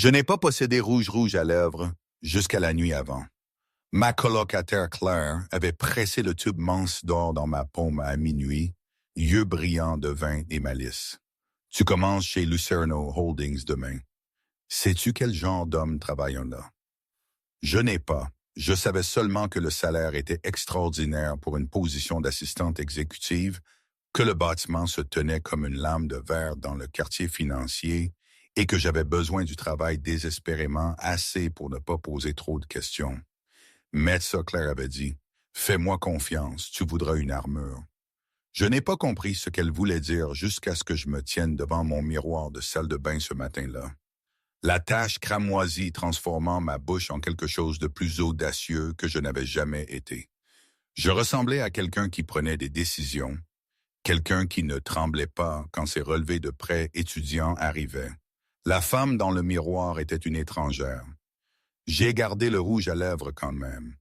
Je n'ai pas possédé rouge à lèvres jusqu'à la nuit avant. Ma colocataire Claire avait pressé le tube mince d'or dans ma paume à minuit, yeux brillants de vin et malice. Tu commences chez Lucerno Holdings demain. Sais-tu quel genre d'homme travaille là? Je n'ai pas. Je savais seulement que le salaire était extraordinaire pour une position d'assistante exécutive, que le bâtiment se tenait comme une lame de verre dans le quartier financier et que j'avais besoin du travail désespérément assez pour ne pas poser trop de questions. Maître Claire avait dit, « Fais-moi confiance, tu voudras une armure. » Je n'ai pas compris ce qu'elle voulait dire jusqu'à ce que je me tienne devant mon miroir de salle de bain ce matin-là. La tache cramoisie transformant ma bouche en quelque chose de plus audacieux que je n'avais jamais été. Je ressemblais à quelqu'un qui prenait des décisions, quelqu'un qui ne tremblait pas quand ses relevés de prêt étudiants arrivaient. La femme dans le miroir était une étrangère. J'ai gardé le rouge à lèvres quand même.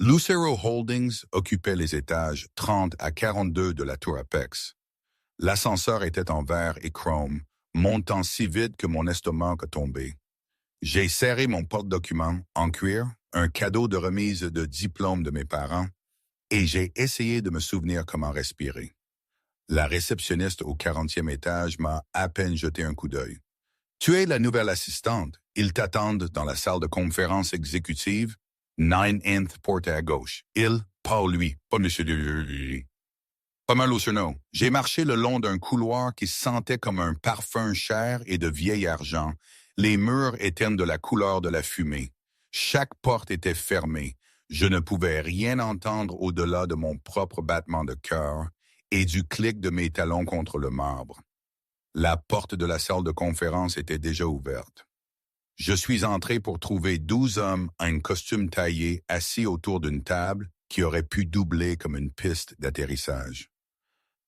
Lucero Holdings occupait les étages 30 à 42 de la tour Apex. L'ascenseur était en verre et chrome, montant si vite que mon estomac a tombé. J'ai serré mon porte-documents en cuir, un cadeau de remise de diplôme de mes parents, et j'ai essayé de me souvenir comment respirer. La réceptionniste au 40e étage m'a à peine jeté un coup d'œil. « Tu es la nouvelle assistante. Ils t'attendent dans la salle de conférence exécutive, 9th porte à gauche. Il, pas lui, pas monsieur de... Pas mal au surnom. J'ai marché le long d'un couloir qui sentait comme un parfum cher et de vieil argent. Les murs étaient de la couleur de la fumée. Chaque porte était fermée. Je ne pouvais rien entendre au-delà de mon propre battement de cœur et du clic de mes talons contre le marbre. La porte de la salle de conférence était déjà ouverte. Je suis entré pour trouver 12 hommes en costume taillé assis autour d'une table qui aurait pu doubler comme une piste d'atterrissage.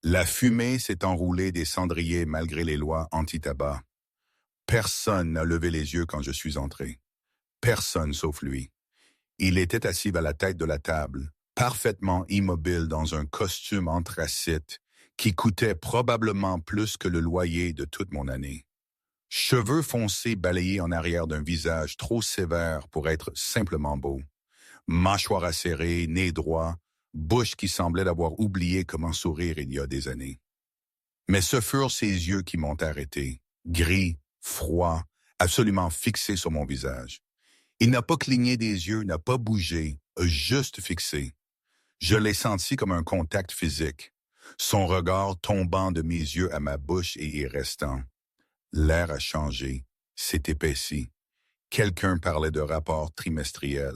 La fumée s'est enroulée des cendriers malgré les lois anti-tabac. Personne n'a levé les yeux quand je suis entré. Personne sauf lui. Il était assis à la tête de la table, parfaitement immobile dans un costume anthracite qui coûtait probablement plus que le loyer de toute mon année. Cheveux foncés balayés en arrière d'un visage trop sévère pour être simplement beau. Mâchoire acérée, nez droit, bouche qui semblait avoir oublié comment sourire il y a des années. Mais ce furent ses yeux qui m'ont arrêté, gris, froids, absolument fixés sur mon visage. Il n'a pas cligné des yeux, n'a pas bougé, a juste fixé. Je l'ai senti comme un contact physique, son regard tombant de mes yeux à ma bouche et y restant. L'air a changé, s'est épaissi. Quelqu'un parlait de rapport trimestriel.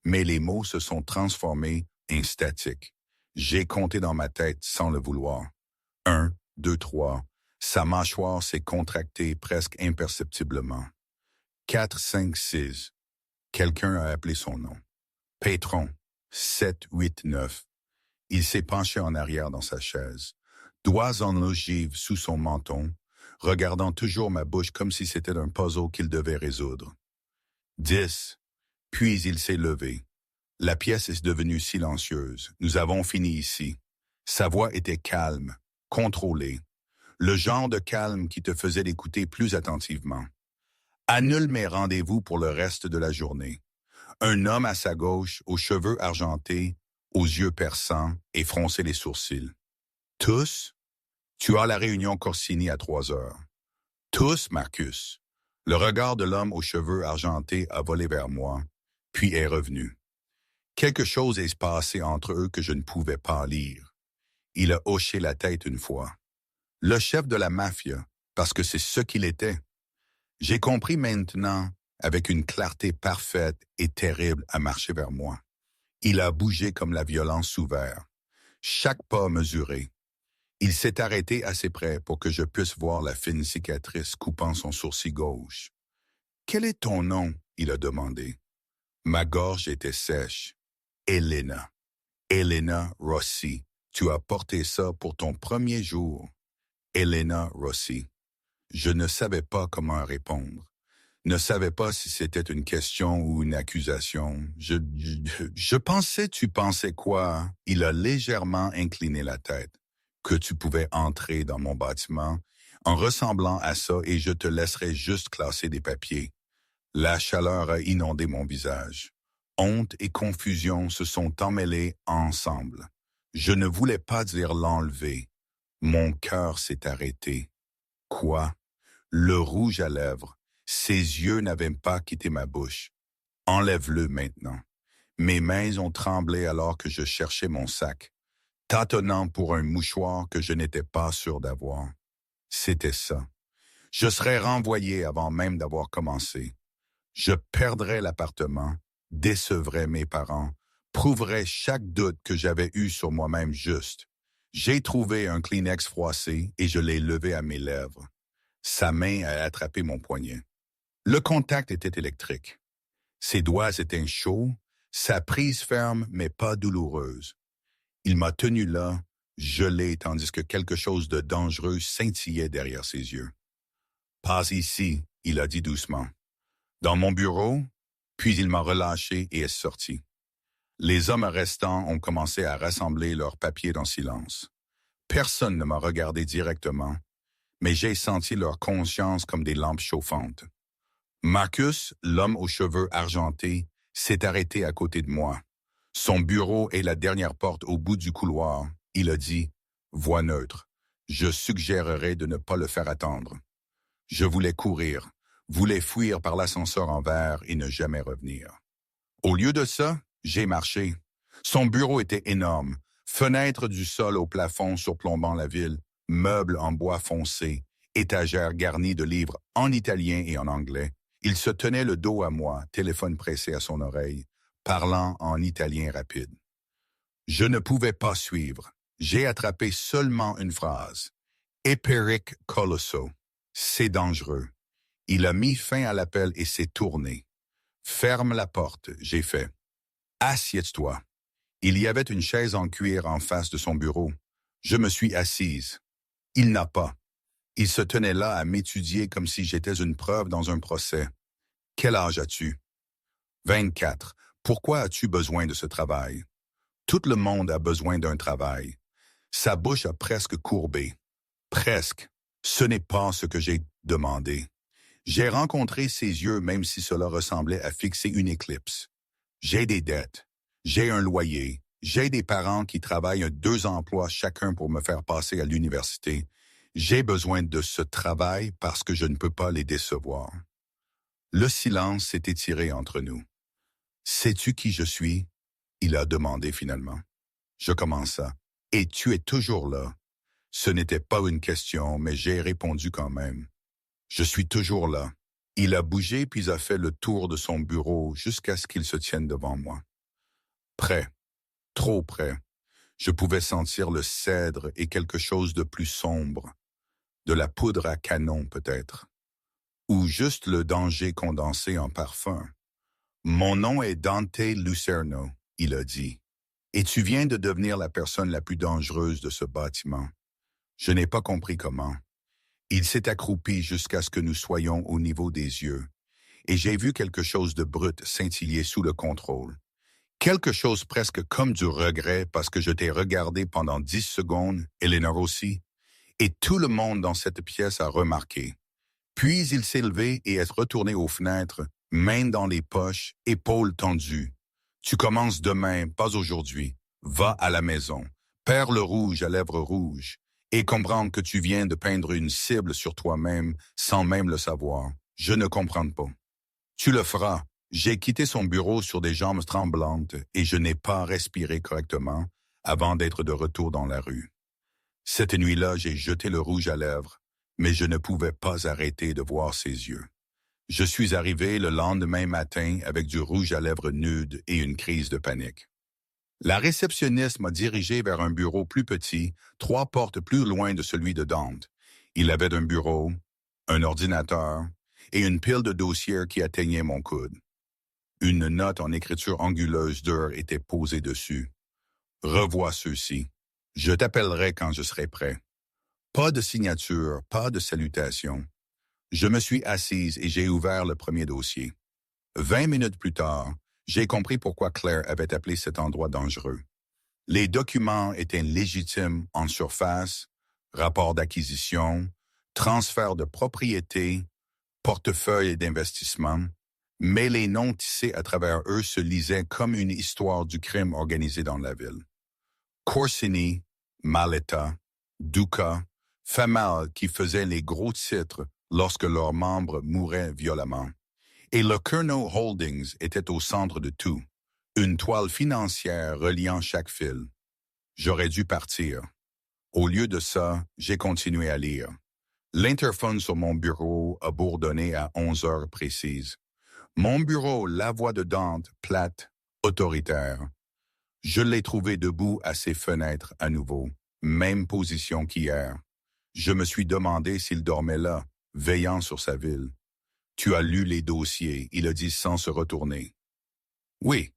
Mais les mots se sont transformés en statiques. J'ai compté dans ma tête sans le vouloir. 1, 2, 3. Sa mâchoire s'est contractée presque imperceptiblement. 4, 5, 6. Quelqu'un a appelé son nom. Patron. 7, 8, 9. Il s'est penché en arrière dans sa chaise, doigts en ogive sous son menton, regardant toujours ma bouche comme si c'était un puzzle qu'il devait résoudre. 10. Puis il s'est levé. La pièce est devenue silencieuse. Nous avons fini ici. Sa voix était calme, contrôlée. Le genre de calme qui te faisait l'écouter plus attentivement. Annule mes rendez-vous pour le reste de la journée. Un homme à sa gauche, aux cheveux argentés, aux yeux perçants et froncer les sourcils. Tous? Tu as la réunion Corsini à 3 heures. Tous, Marcus. Le regard de l'homme aux cheveux argentés a volé vers moi, puis est revenu. Quelque chose est passé entre eux que je ne pouvais pas lire. Il a hoché la tête une fois. Le chef de la mafia, parce que c'est ce qu'il était. J'ai compris maintenant, avec une clarté parfaite et terrible, à marcher vers moi. Il a bougé comme la violence sous verre. Chaque pas mesuré. Il s'est arrêté assez près pour que je puisse voir la fine cicatrice coupant son sourcil gauche. « Quel est ton nom? » il a demandé. Ma gorge était sèche. « Elena. Elena Rossi. Tu as porté ça pour ton premier jour. » Elena Rossi. Je ne savais pas comment répondre. Ne savais pas si c'était une question ou une accusation. Je pensais, tu pensais quoi? Il a légèrement incliné la tête. Que tu pouvais entrer dans mon bâtiment en ressemblant à ça et je te laisserai juste classer des papiers. La chaleur a inondé mon visage. Honte et confusion se sont emmêlées ensemble. Je ne voulais pas dire l'enlever. Mon cœur s'est arrêté. Quoi? Le rouge à lèvres. Ses yeux n'avaient pas quitté ma bouche. Enlève-le maintenant. Mes mains ont tremblé alors que je cherchais mon sac, tâtonnant pour un mouchoir que je n'étais pas sûr d'avoir. C'était ça. Je serais renvoyé avant même d'avoir commencé. Je perdrais l'appartement, décevrais mes parents, prouverais chaque doute que j'avais eu sur moi-même juste. J'ai trouvé un Kleenex froissé et je l'ai levé à mes lèvres. Sa main a attrapé mon poignet. Le contact était électrique. Ses doigts étaient chauds, sa prise ferme mais pas douloureuse. Il m'a tenu là, gelé, tandis que quelque chose de dangereux scintillait derrière ses yeux. « Passe ici », il a dit doucement. Dans mon bureau, puis il m'a relâché et est sorti. Les hommes restants ont commencé à rassembler leurs papiers dans silence. Personne ne m'a regardé directement, mais j'ai senti leur conscience comme des lampes chauffantes. Marcus, l'homme aux cheveux argentés, s'est arrêté à côté de moi. Son bureau est la dernière porte au bout du couloir. Il a dit, voix neutre, « Je suggérerais de ne pas le faire attendre. » Je voulais courir, voulais fuir par l'ascenseur en verre et ne jamais revenir. Au lieu de ça, j'ai marché. Son bureau était énorme, fenêtres du sol au plafond surplombant la ville, meubles en bois foncé, étagères garnies de livres en italien et en anglais. Il se tenait le dos à moi, téléphone pressé à son oreille, parlant en italien rapide. Je ne pouvais pas suivre. J'ai attrapé seulement une phrase. « Eperic colosso ». C'est dangereux. Il a mis fin à l'appel et s'est tourné. « Ferme la porte », j'ai fait. « Assieds-toi ». Il y avait une chaise en cuir en face de son bureau. Je me suis assise. Il n'a pas. Il se tenait là à m'étudier comme si j'étais une preuve dans un procès. « Quel âge as-tu? » « 24. Pourquoi as-tu besoin de ce travail? » Tout le monde a besoin d'un travail. Sa bouche a presque courbé. Presque. Ce n'est pas ce que j'ai demandé. J'ai rencontré ses yeux même si cela ressemblait à fixer une éclipse. J'ai des dettes. J'ai un loyer. J'ai des parents qui travaillent 2 emplois chacun pour me faire passer à l'université. J'ai besoin de ce travail parce que je ne peux pas les décevoir. Le silence s'est étiré entre nous. « Sais-tu qui je suis? » il a demandé finalement. Je commença. « Et tu es toujours là. » Ce n'était pas une question, mais j'ai répondu quand même. « Je suis toujours là. » Il a bougé puis a fait le tour de son bureau jusqu'à ce qu'il se tienne devant moi. Près, trop près. Je pouvais sentir le cèdre et quelque chose de plus sombre. De la poudre à canon peut-être. Ou juste le danger condensé en parfum. « Mon nom est Dante Lucerno », il a dit. « Et tu viens de devenir la personne la plus dangereuse de ce bâtiment. » Je n'ai pas compris comment. Il s'est accroupi jusqu'à ce que nous soyons au niveau des yeux. Et j'ai vu quelque chose de brut scintiller sous le contrôle. Quelque chose presque comme du regret parce que je t'ai regardé pendant 10 secondes, Eleanor aussi. Et tout le monde dans cette pièce a remarqué. Puis il s'est levé et est retourné aux fenêtres, mains dans les poches, épaules tendues. « Tu commences demain, pas aujourd'hui. Va à la maison. Perle rouge à lèvres rouges. Et comprendre que tu viens de peindre une cible sur toi-même sans même le savoir. Je ne comprends pas. » Tu le feras. J'ai quitté son bureau sur des jambes tremblantes et je n'ai pas respiré correctement avant d'être de retour dans la rue. Cette nuit-là, j'ai jeté le rouge à lèvres, mais je ne pouvais pas arrêter de voir ses yeux. Je suis arrivé le lendemain matin avec du rouge à lèvres nude et une crise de panique. La réceptionniste m'a dirigé vers un bureau plus petit, 3 portes plus loin de celui de Dante. Il avait un bureau, un ordinateur et une pile de dossiers qui atteignait mon coude. Une note en écriture anguleuse dure était posée dessus. « Revois ceux-ci. Je t'appellerai quand je serai prêt. » Pas de signature, pas de salutation. Je me suis assise et j'ai ouvert le premier dossier. 20 minutes plus tard, j'ai compris pourquoi Claire avait appelé cet endroit dangereux. Les documents étaient légitimes en surface, rapport d'acquisition, transfert de propriété, portefeuille d'investissement, mais les noms tissés à travers eux se lisaient comme une histoire du crime organisé dans la ville. Corsini, Maleta, Duca, Famal qui faisaient les gros titres lorsque leurs membres mouraient violemment. Et le Curnow Holdings était au centre de tout, une toile financière reliant chaque fil. J'aurais dû partir. Au lieu de ça, j'ai continué à lire. L'interphone sur mon bureau a bourdonné à 11 heures précises. Mon bureau, la voix de Dante, plate, autoritaire. Je l'ai trouvé debout à ses fenêtres à nouveau, même position qu'hier. Je me suis demandé s'il dormait là, veillant sur sa ville. Tu as lu les dossiers, il a dit sans se retourner. Oui.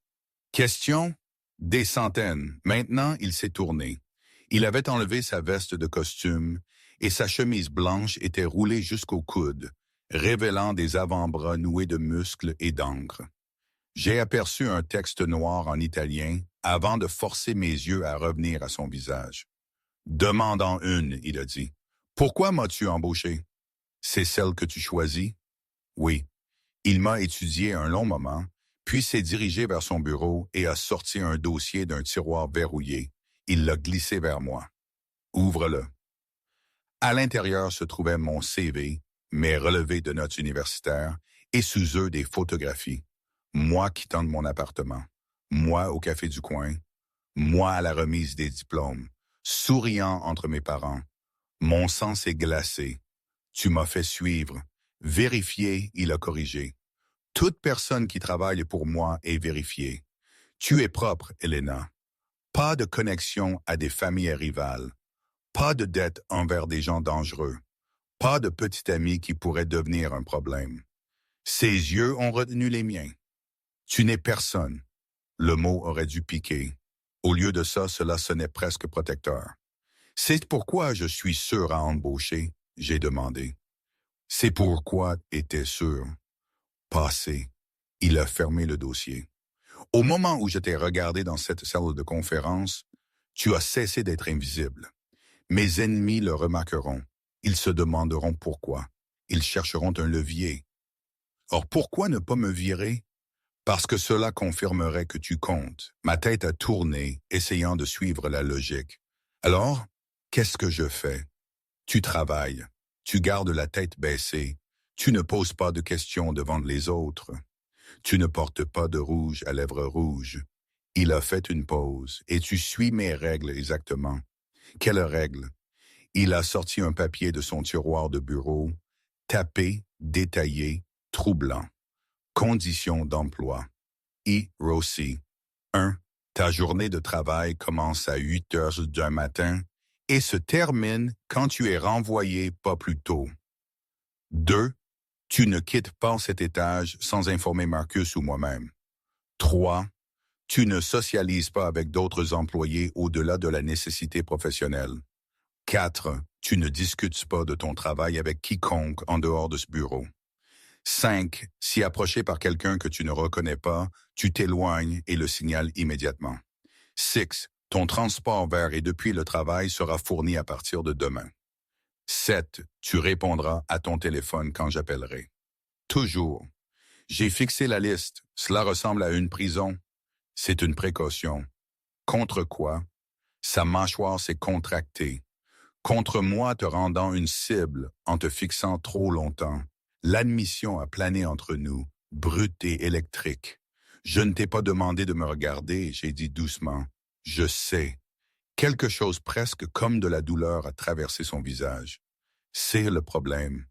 Question? Des centaines. Maintenant, il s'est tourné. Il avait enlevé sa veste de costume et sa chemise blanche était roulée jusqu'au coude, révélant des avant-bras noués de muscles et d'encre. J'ai aperçu un texte noir en italien avant de forcer mes yeux à revenir à son visage. « Demande-en une, » il a dit. « Pourquoi m'as-tu embauché? »« C'est celle que tu choisis? » »« Oui. » Il m'a étudié un long moment, puis s'est dirigé vers son bureau et a sorti un dossier d'un tiroir verrouillé. Il l'a glissé vers moi. « Ouvre-le. » À l'intérieur se trouvait mon CV, mes relevés de notes universitaires et sous eux des photographies. Moi quittant de mon appartement, moi au café du coin, moi à la remise des diplômes, souriant entre mes parents. Mon sang s'est glacé. Tu m'as fait suivre. Vérifier, il a corrigé. Toute personne qui travaille pour moi est vérifiée. Tu es propre, Elena. Pas de connexion à des familles rivales. Pas de dette envers des gens dangereux. Pas de petit ami qui pourrait devenir un problème. Ses yeux ont retenu les miens. Tu n'es personne. Le mot aurait dû piquer. Au lieu de ça, cela sonnait presque protecteur. C'est pourquoi je suis sûr à embaucher, j'ai demandé. C'est pourquoi était sûr. Passé. Il a fermé le dossier. Au moment où je t'ai regardé dans cette salle de conférence, tu as cessé d'être invisible. Mes ennemis le remarqueront. Ils se demanderont pourquoi. Ils chercheront un levier. Or, pourquoi ne pas me virer? Parce que cela confirmerait que tu comptes. Ma tête a tourné, essayant de suivre la logique. Alors, qu'est-ce que je fais? Tu travailles. Tu gardes la tête baissée. Tu ne poses pas de questions devant les autres. Tu ne portes pas de rouge à lèvres rouges. Il a fait une pause, et tu suis mes règles exactement. Quelles règles? Il a sorti un papier de son tiroir de bureau, tapé, détaillé, troublant. Conditions d'emploi. I. Rossi. 1. Ta journée de travail commence à 8 heures du matin et se termine quand tu es renvoyé pas plus tôt. 2. Tu ne quittes pas cet étage sans informer Marcus ou moi-même. 3. Tu ne socialises pas avec d'autres employés au-delà de la nécessité professionnelle. 4. Tu ne discutes pas de ton travail avec quiconque en dehors de ce bureau. 5. Si approché par quelqu'un que tu ne reconnais pas, tu t'éloignes et le signales immédiatement. 6. Ton transport vers et depuis le travail sera fourni à partir de demain. 7. Tu répondras à ton téléphone quand j'appellerai. Toujours. J'ai fixé la liste. Cela ressemble à une prison. C'est une précaution. Contre quoi? Sa mâchoire s'est contractée. Contre moi te rendant une cible en te fixant trop longtemps. L'admission a plané entre nous, brute et électrique. Je ne t'ai pas demandé de me regarder, j'ai dit doucement. Je sais. Quelque chose presque comme de la douleur a traversé son visage. C'est le problème.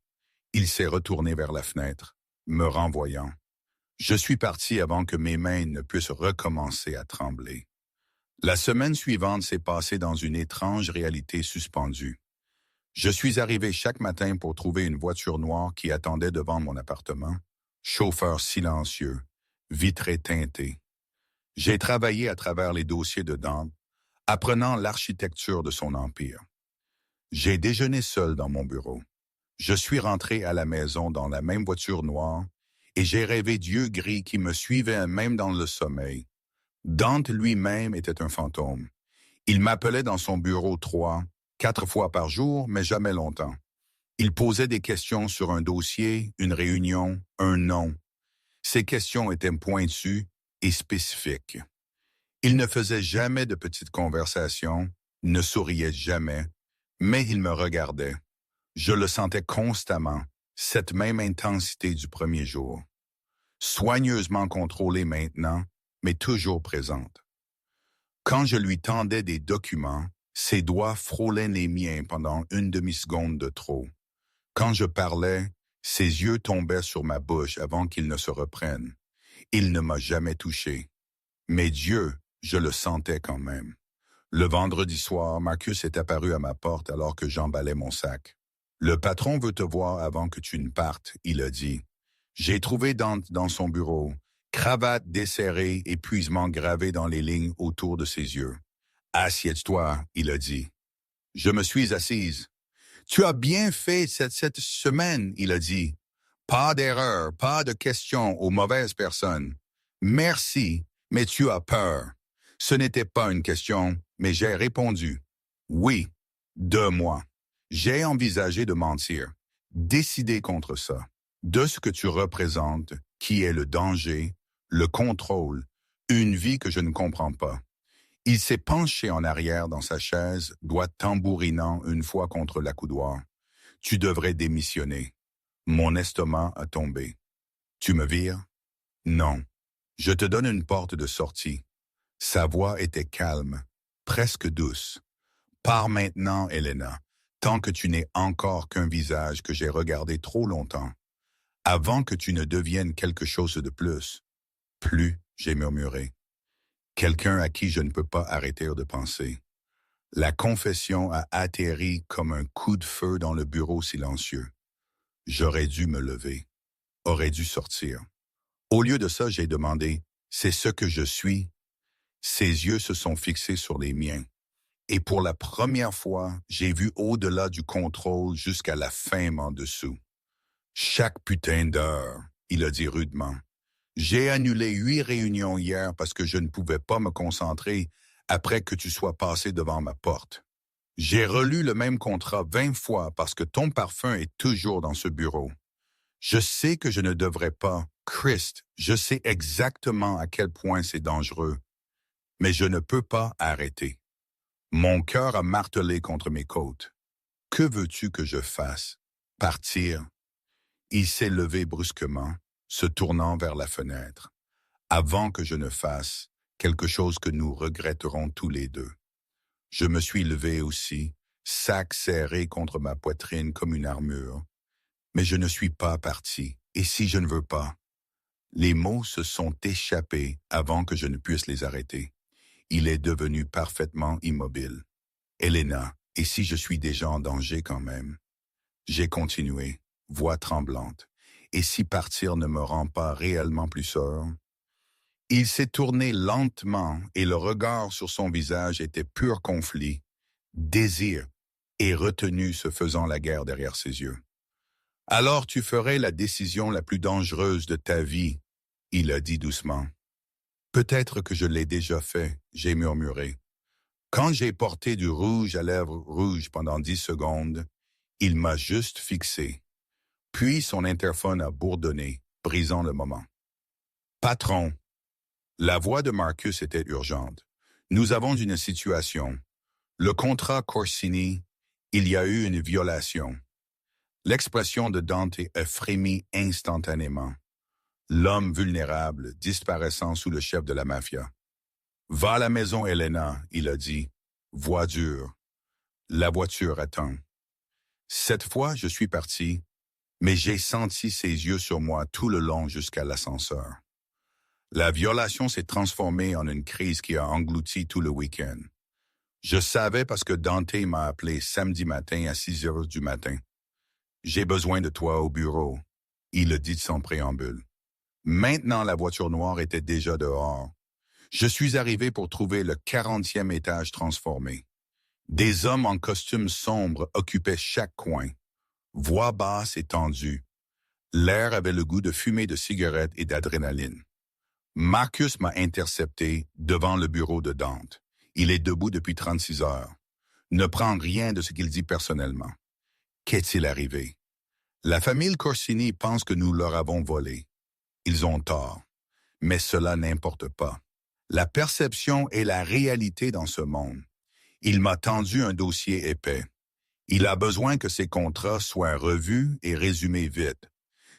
Il s'est retourné vers la fenêtre, me renvoyant. Je suis parti avant que mes mains ne puissent recommencer à trembler. La semaine suivante s'est passée dans une étrange réalité suspendue. Je suis arrivé chaque matin pour trouver une voiture noire qui attendait devant mon appartement, chauffeur silencieux, vitré teinté. J'ai travaillé à travers les dossiers de Dante, apprenant l'architecture de son empire. J'ai déjeuné seul dans mon bureau. Je suis rentré à la maison dans la même voiture noire et j'ai rêvé d'yeux gris qui me suivaient même dans le sommeil. Dante lui-même était un fantôme. Il m'appelait dans son bureau 4 fois par jour, mais jamais longtemps. Il posait des questions sur un dossier, une réunion, un nom. Ses questions étaient pointues et spécifiques. Il ne faisait jamais de petites conversations, ne souriait jamais, mais il me regardait. Je le sentais constamment, cette même intensité du premier jour. Soigneusement contrôlée maintenant, mais toujours présente. Quand je lui tendais des documents, ses doigts frôlaient les miens pendant une demi-seconde de trop. Quand je parlais, ses yeux tombaient sur ma bouche avant qu'il ne se reprenne. Il ne m'a jamais touché. Mais Dieu, je le sentais quand même. Le vendredi soir, Marcus est apparu à ma porte alors que j'emballais mon sac. « Le patron veut te voir avant que tu ne partes », il a dit. J'ai trouvé Dante dans son bureau, cravate desserrée, épuisement gravé dans les lignes autour de ses yeux. « Assieds-toi », il a dit. Je me suis assise. « Tu as bien fait cette semaine », il a dit. « Pas d'erreur, pas de questions aux mauvaises personnes. Merci, mais tu as peur. » Ce n'était pas une question, mais j'ai répondu. Oui, de moi. J'ai envisagé de mentir, décider contre ça, de ce que tu représentes, qui est le danger, le contrôle, une vie que je ne comprends pas. Il s'est penché en arrière dans sa chaise, doigt tambourinant une fois contre l'accoudoir. Tu devrais démissionner. Mon estomac a tombé. Tu me vires? Non. Je te donne une porte de sortie. Sa voix était calme, presque douce. Pars maintenant, Elena, tant que tu n'es encore qu'un visage que j'ai regardé trop longtemps. Avant que tu ne deviennes quelque chose de plus. Plus, j'ai murmuré. Quelqu'un à qui je ne peux pas arrêter de penser. La confession a atterri comme un coup de feu dans le bureau silencieux. J'aurais dû me lever, aurais dû sortir. Au lieu de ça, j'ai demandé, c'est ce que je suis? Ses yeux se sont fixés sur les miens. Et pour la première fois, j'ai vu au-delà du contrôle jusqu'à la faim en dessous. Chaque putain d'heure, il a dit rudement. J'ai annulé 8 réunions hier parce que je ne pouvais pas me concentrer après que tu sois passé devant ma porte. J'ai relu le même contrat 20 fois parce que ton parfum est toujours dans ce bureau. Je sais que je ne devrais pas. Christ, je sais exactement à quel point c'est dangereux. Mais je ne peux pas arrêter. Mon cœur a martelé contre mes côtes. Que veux-tu que je fasse? Partir? Il s'est levé brusquement, se tournant vers la fenêtre. Avant que je ne fasse quelque chose que nous regretterons tous les deux. Je me suis levé aussi, sac serré contre ma poitrine comme une armure. Mais je ne suis pas parti. Et si je ne veux pas? Les mots se sont échappés avant que je ne puisse les arrêter. Il est devenu parfaitement immobile. Elena, et si je suis déjà en danger quand même? J'ai continué, voix tremblante. Et si partir ne me rend pas réellement plus sûr? Il s'est tourné lentement et le regard sur son visage était pur conflit, désir et retenue se faisant la guerre derrière ses yeux. Alors tu ferais la décision la plus dangereuse de ta vie, il a dit doucement. Peut-être que je l'ai déjà fait, j'ai murmuré. Quand j'ai porté du rouge à lèvres rouges pendant 10 secondes, il m'a juste fixé. Puis son interphone a bourdonné, brisant le moment. Patron. La voix de Marcus était urgente. Nous avons une situation. Le contrat Corsini, il y a eu une violation. L'expression de Dante a frémi instantanément. L'homme vulnérable disparaissant sous le chef de la mafia. « Va à la maison, Elena », il a dit. Voix dure. La voiture attend. Cette fois, je suis parti, mais j'ai senti ses yeux sur moi tout le long jusqu'à l'ascenseur. La violation s'est transformée en une crise qui a englouti tout le week-end. Je savais parce que Dante m'a appelé samedi matin à 6 heures du matin. « J'ai besoin de toi au bureau », il a dit sans préambule. Maintenant, la voiture noire était déjà dehors. Je suis arrivé pour trouver le 40e étage transformé. Des hommes en costume sombre occupaient chaque coin. Voix basse et tendue. L'air avait le goût de fumée de cigarette et d'adrénaline. Marcus m'a intercepté devant le bureau de Dante. Il est debout depuis 36 heures. Ne prends rien de ce qu'il dit personnellement. Qu'est-il arrivé? La famille Corsini pense que nous leur avons volé. Ils ont tort. Mais cela n'importe pas. La perception est la réalité dans ce monde. Il m'a tendu un dossier épais. Il a besoin que ses contrats soient revus et résumés vite.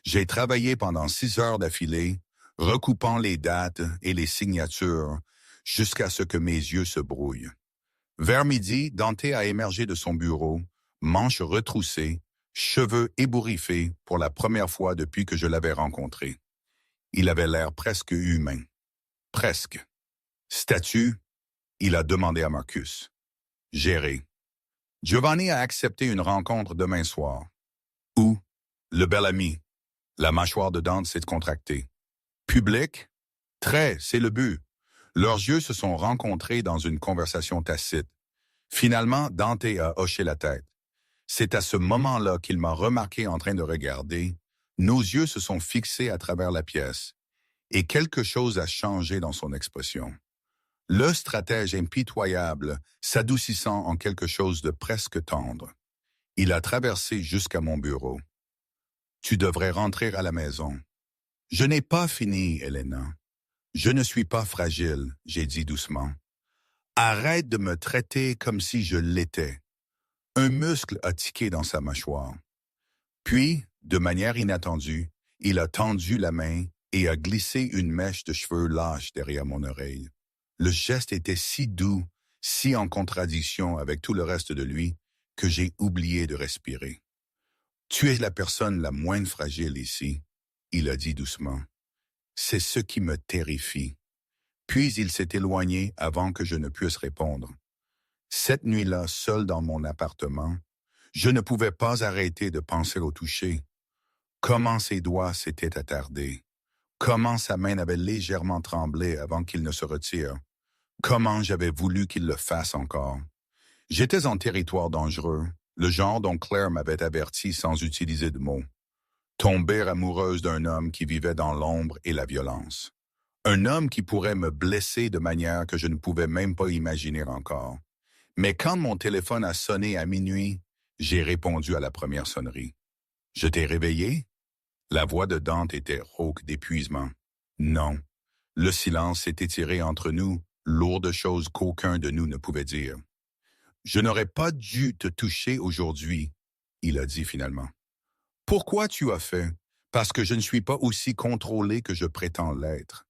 J'ai travaillé pendant 6 heures d'affilée, recoupant les dates et les signatures jusqu'à ce que mes yeux se brouillent. Vers midi, Dante a émergé de son bureau, manches retroussées, cheveux ébouriffés pour la première fois depuis que je l'avais rencontré. Il avait l'air presque humain. Presque. Statut, il a demandé à Marcus. Géré. Giovanni a accepté une rencontre demain soir. Où? Le bel ami. La mâchoire de Dante s'est contractée. Public? Très, c'est le but. Leurs yeux se sont rencontrés dans une conversation tacite. Finalement, Dante a hoché la tête. C'est à ce moment-là qu'il m'a remarqué en train de regarder. Nos yeux se sont fixés à travers la pièce. Et quelque chose a changé dans son expression. Le stratège impitoyable s'adoucissant en quelque chose de presque tendre. Il a traversé jusqu'à mon bureau. Tu devrais rentrer à la maison. Je n'ai pas fini, Elena. Je ne suis pas fragile, j'ai dit doucement. Arrête de me traiter comme si je l'étais. Un muscle a tiqué dans sa mâchoire. Puis, de manière inattendue, il a tendu la main et a glissé une mèche de cheveux lâches derrière mon oreille. Le geste était si doux, si en contradiction avec tout le reste de lui, que j'ai oublié de respirer. Tu es la personne la moins fragile ici, il a dit doucement. C'est ce qui me terrifie. Puis il s'est éloigné avant que je ne puisse répondre. Cette nuit-là, seul dans mon appartement, je ne pouvais pas arrêter de penser au toucher. Comment ses doigts s'étaient attardés. Comment sa main avait légèrement tremblé avant qu'il ne se retire. Comment j'avais voulu qu'il le fasse encore. J'étais en territoire dangereux, le genre dont Claire m'avait averti sans utiliser de mots. Tomber amoureuse d'un homme qui vivait dans l'ombre et la violence. Un homme qui pourrait me blesser de manière que je ne pouvais même pas imaginer encore. Mais quand mon téléphone a sonné à minuit, j'ai répondu à la première sonnerie. « Je t'ai réveillé ?» La voix de Dante était rauque d'épuisement. Non. Le silence s'est étiré entre nous, lourde chose qu'aucun de nous ne pouvait dire. « Je n'aurais pas dû te toucher aujourd'hui, » il a dit finalement. « Pourquoi tu as fait? Parce que je ne suis pas aussi contrôlé que je prétends l'être. »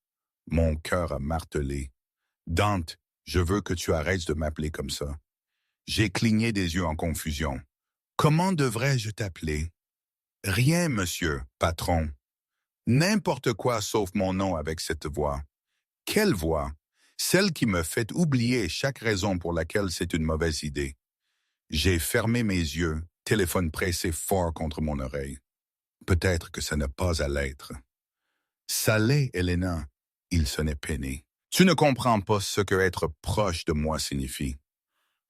Mon cœur a martelé. « Dante, je veux que tu arrêtes de m'appeler comme ça. » J'ai cligné des yeux en confusion. « Comment devrais-je t'appeler? »« Rien, monsieur, patron. » N'importe quoi sauf mon nom avec cette voix. Quelle voix? Celle qui me fait oublier chaque raison pour laquelle c'est une mauvaise idée. J'ai fermé mes yeux, téléphone pressé fort contre mon oreille. Peut-être que ça n'a pas à l'être. Ça l'est, Elena. Il sonnait peiné. Tu ne comprends pas ce que être proche de moi signifie.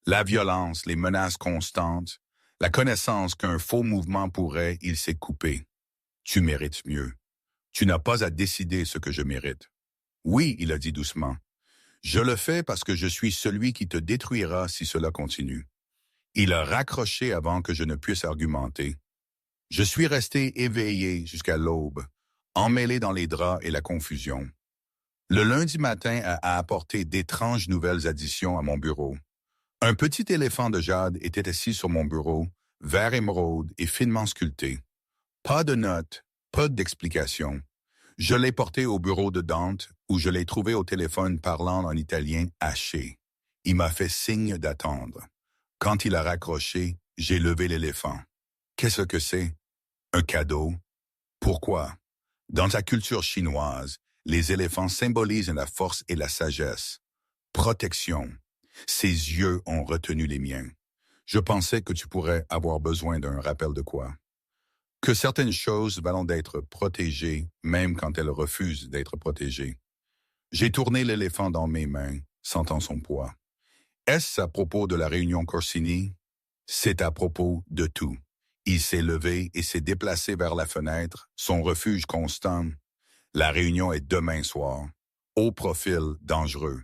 La violence, les menaces constantes, la connaissance qu'un faux mouvement pourrait, il s'est coupé. Tu mérites mieux. Tu n'as pas à décider ce que je mérite. Oui, il a dit doucement. Je le fais parce que je suis celui qui te détruira si cela continue. Il a raccroché avant que je ne puisse argumenter. Je suis resté éveillé jusqu'à l'aube, emmêlé dans les draps et la confusion. Le lundi matin a apporté d'étranges nouvelles additions à mon bureau. Un petit éléphant de jade était assis sur mon bureau, vert émeraude et finement sculpté. Pas de notes, pas d'explication. Je l'ai porté au bureau de Dante, où je l'ai trouvé au téléphone parlant en italien haché. Il m'a fait signe d'attendre. Quand il a raccroché, j'ai levé l'éléphant. Qu'est-ce que c'est? Un cadeau? Pourquoi? Dans sa culture chinoise, les éléphants symbolisent la force et la sagesse. Protection. Ses yeux ont retenu les miens. Je pensais que tu pourrais avoir besoin d'un rappel de quoi? Que certaines choses valent d'être protégées, même quand elles refusent d'être protégées. J'ai tourné l'éléphant dans mes mains, sentant son poids. Est-ce à propos de la réunion Corsini? C'est à propos de tout. Il s'est levé et s'est déplacé vers la fenêtre, son refuge constant. La réunion est demain soir. Haut profil, dangereux.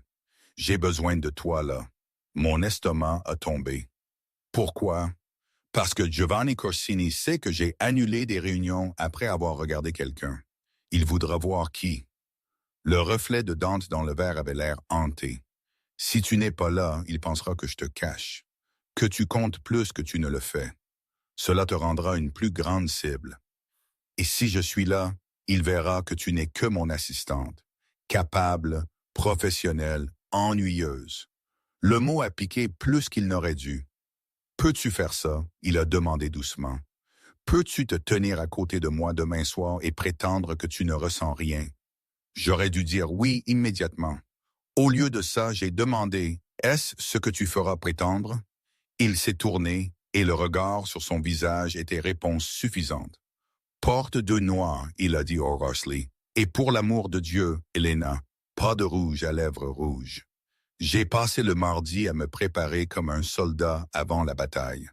J'ai besoin de toi là. Mon estomac a tombé. Pourquoi? Parce que Giovanni Corsini sait que j'ai annulé des réunions après avoir regardé quelqu'un. Il voudra voir qui. Le reflet de Dante dans le verre avait l'air hanté. Si tu n'es pas là, il pensera que je te cache, que tu comptes plus que tu ne le fais. Cela te rendra une plus grande cible. Et si je suis là, il verra que tu n'es que mon assistante, capable, professionnelle, ennuyeuse. Le mot a piqué plus qu'il n'aurait dû. Peux-tu faire ça? Il a demandé doucement. Peux-tu te tenir à côté de moi demain soir et prétendre que tu ne ressens rien? J'aurais dû dire oui immédiatement. Au lieu de ça, j'ai demandé « Est-ce ce que tu feras prétendre ?» Il s'est tourné et le regard sur son visage était réponse suffisante. « Porte de noir, il a dit Horsley. Et pour l'amour de Dieu, Helena, pas de rouge à lèvres rouges. » J'ai passé le mardi à me préparer comme un soldat avant la bataille.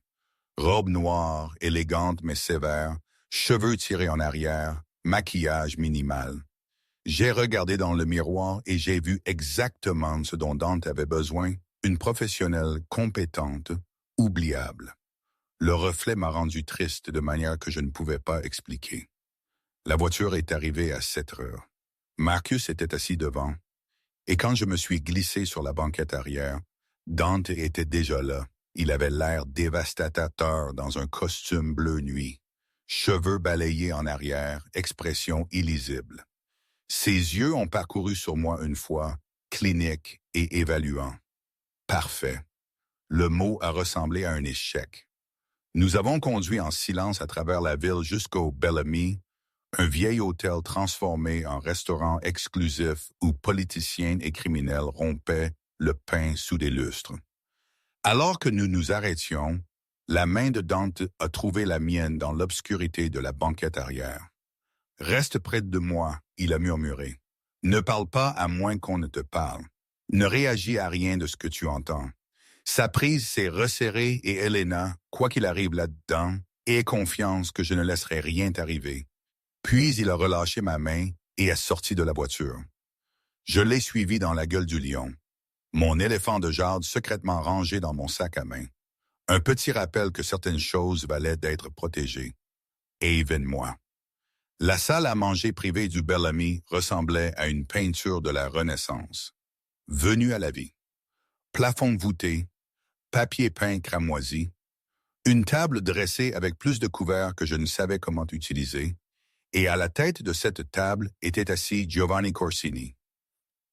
Robe noire, élégante mais sévère, cheveux tirés en arrière, maquillage minimal. J'ai regardé dans le miroir et j'ai vu exactement ce dont Dante avait besoin, une professionnelle compétente, oubliable. Le reflet m'a rendu triste de manière que je ne pouvais pas expliquer. La voiture est arrivée à 7 heures. Marcus était assis devant, et quand je me suis glissé sur la banquette arrière, Dante était déjà là. Il avait l'air dévastateur dans un costume bleu nuit, cheveux balayés en arrière, expression illisible. Ses yeux ont parcouru sur moi une fois, clinique et évaluant. Parfait. Le mot a ressemblé à un échec. Nous avons conduit en silence à travers la ville jusqu'au Bellamy, un vieil hôtel transformé en restaurant exclusif où politiciens et criminels rompaient le pain sous des lustres. Alors que nous nous arrêtions, la main de Dante a trouvé la mienne dans l'obscurité de la banquette arrière. « Reste près de moi », il a murmuré. « Ne parle pas à moins qu'on ne te parle. Ne réagis à rien de ce que tu entends. » Sa prise s'est resserrée et Helena, quoi qu'il arrive là-dedans, ait confiance que je ne laisserai rien t'arriver. Puis il a relâché ma main et est sorti de la voiture. Je l'ai suivi dans la gueule du lion. Mon éléphant de jade secrètement rangé dans mon sac à main. Un petit rappel que certaines choses valaient d'être protégées. Even-moi. La salle à manger privée du Bellamy ressemblait à une peinture de la Renaissance. Venue à la vie. Plafond voûté, papier peint cramoisi, une table dressée avec plus de couverts que je ne savais comment utiliser, et à la tête de cette table était assis Giovanni Corsini.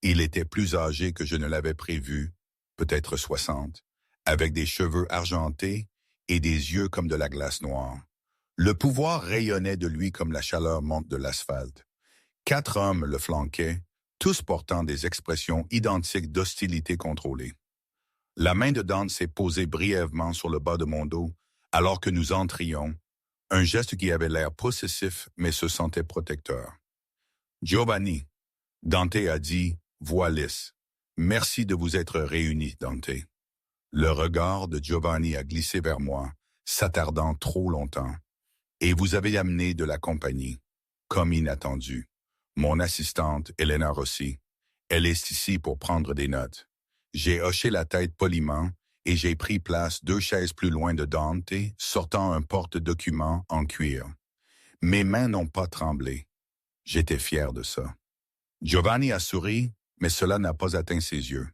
Il était plus âgé que je ne l'avais prévu, peut-être 60, avec des cheveux argentés et des yeux comme de la glace noire. Le pouvoir rayonnait de lui comme la chaleur monte de l'asphalte. 4 hommes le flanquaient, tous portant des expressions identiques d'hostilité contrôlée. La main de Dante s'est posée brièvement sur le bas de mon dos alors que nous entrions, un geste qui avait l'air possessif mais se sentait protecteur. « Giovanni », Dante a dit, voix lisse, « Merci de vous être réunis, Dante. » Le regard de Giovanni a glissé vers moi, s'attardant trop longtemps. « Et vous avez amené de la compagnie, comme inattendu. Mon assistante, Helena Rossi, elle est ici pour prendre des notes. » J'ai hoché la tête poliment et j'ai pris place 2 chaises plus loin de Dante, sortant un porte-document en cuir. Mes mains n'ont pas tremblé. J'étais fier de ça. Giovanni a souri, mais cela n'a pas atteint ses yeux.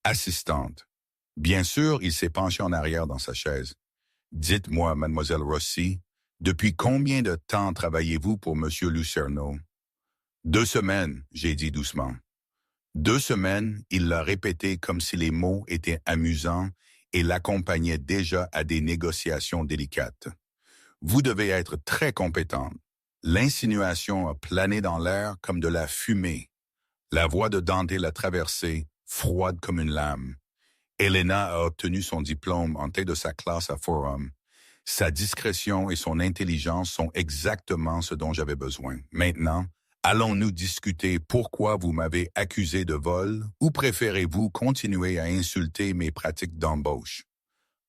Assistante. Bien sûr, il s'est penché en arrière dans sa chaise. Dites-moi, mademoiselle Rossi, depuis combien de temps travaillez-vous pour monsieur Lucerno? 2 semaines, j'ai dit doucement. 2 semaines, il l'a répété comme si les mots étaient amusants et l'accompagnaient déjà à des négociations délicates. Vous devez être très compétente. L'insinuation a plané dans l'air comme de la fumée. La voix de Dante l'a traversée, froide comme une lame. Helena a obtenu son diplôme en tête de sa classe à Forum. Sa discrétion et son intelligence sont exactement ce dont j'avais besoin. Maintenant, allons-nous discuter pourquoi vous m'avez accusé de vol ou préférez-vous continuer à insulter mes pratiques d'embauche?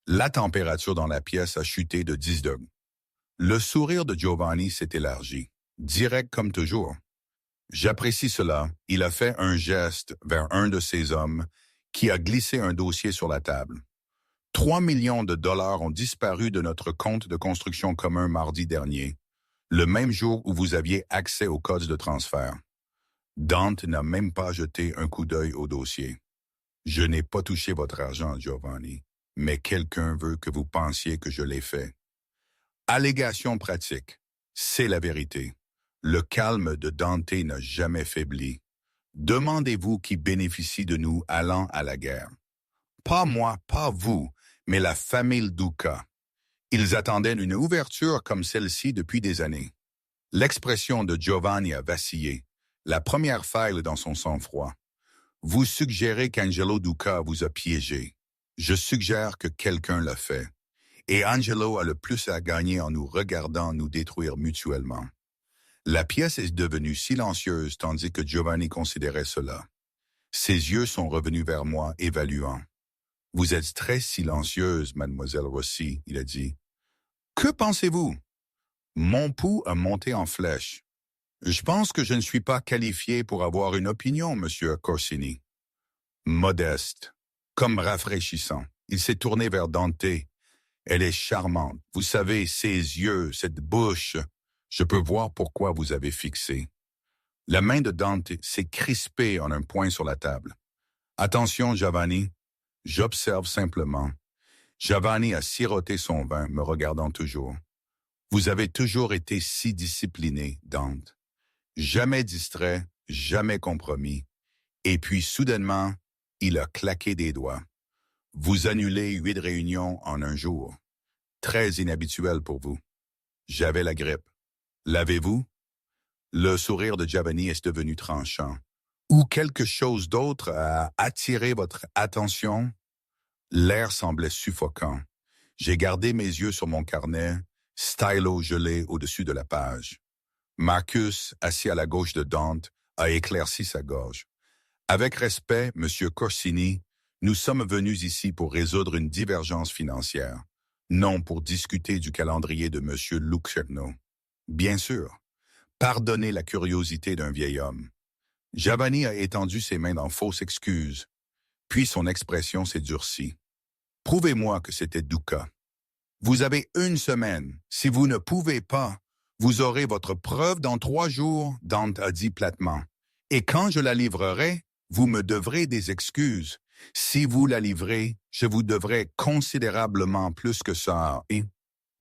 La température dans la pièce a chuté de 10 degrés. Le sourire de Giovanni s'est élargi, direct comme toujours. J'apprécie cela. Il a fait un geste vers un de ses hommes qui a glissé un dossier sur la table. 3 millions de dollars ont disparu de notre compte de construction commun mardi dernier. Le même jour où vous aviez accès aux codes de transfert. Dante n'a même pas jeté un coup d'œil au dossier. Je n'ai pas touché votre argent, Giovanni, mais quelqu'un veut que vous pensiez que je l'ai fait. Allégation pratique. C'est la vérité. Le calme de Dante n'a jamais faibli. Demandez-vous qui bénéficie de nous allant à la guerre. Pas moi, pas vous, mais la famille Duca. Ils attendaient une ouverture comme celle-ci depuis des années. L'expression de Giovanni a vacillé, la première faille dans son sang-froid. Vous suggérez qu'Angelo Duca vous a piégé. Je suggère que quelqu'un l'a fait. Et Angelo a le plus à gagner en nous regardant nous détruire mutuellement. La pièce est devenue silencieuse tandis que Giovanni considérait cela. Ses yeux sont revenus vers moi, évaluant. « Vous êtes très silencieuse, mademoiselle Rossi, » il a dit. « Que pensez-vous? » Mon pouls a monté en flèche. « Je pense que je ne suis pas qualifié pour avoir une opinion, monsieur Corsini. » Modeste, comme rafraîchissant, il s'est tourné vers Dante. Elle est charmante. Vous savez, ses yeux, cette bouche. Je peux voir pourquoi vous avez fixé. La main de Dante s'est crispée en un point sur la table. Attention, Giovanni. J'observe simplement. Giovanni a siroté son vin, me regardant toujours. Vous avez toujours été si discipliné, Dante. Jamais distrait, jamais compromis. Et puis, soudainement, il a claqué des doigts. Vous annulez 8 réunions en un jour. Très inhabituel pour vous. J'avais la grippe. L'avez-vous? Le sourire de Giovanni est devenu tranchant. Ou quelque chose d'autre a attiré votre attention? L'air semblait suffocant. J'ai gardé mes yeux sur mon carnet, stylo gelé au-dessus de la page. Marcus, assis à la gauche de Dante, a éclairci sa gorge. Avec respect, Monsieur Corsini, nous sommes venus ici pour résoudre une divergence financière, non pour discuter du calendrier de Monsieur Lucerno. Bien sûr. Pardonnez la curiosité d'un vieil homme. Giovanni a étendu ses mains dans fausse excuse, puis son expression s'est durcie. Prouvez-moi que c'était Duca. Vous avez 1 semaine. Si vous ne pouvez pas, vous aurez votre preuve dans 3 jours, Dante a dit platement. Et quand je la livrerai, vous me devrez des excuses. Si vous la livrez, je vous devrai considérablement plus que ça. Et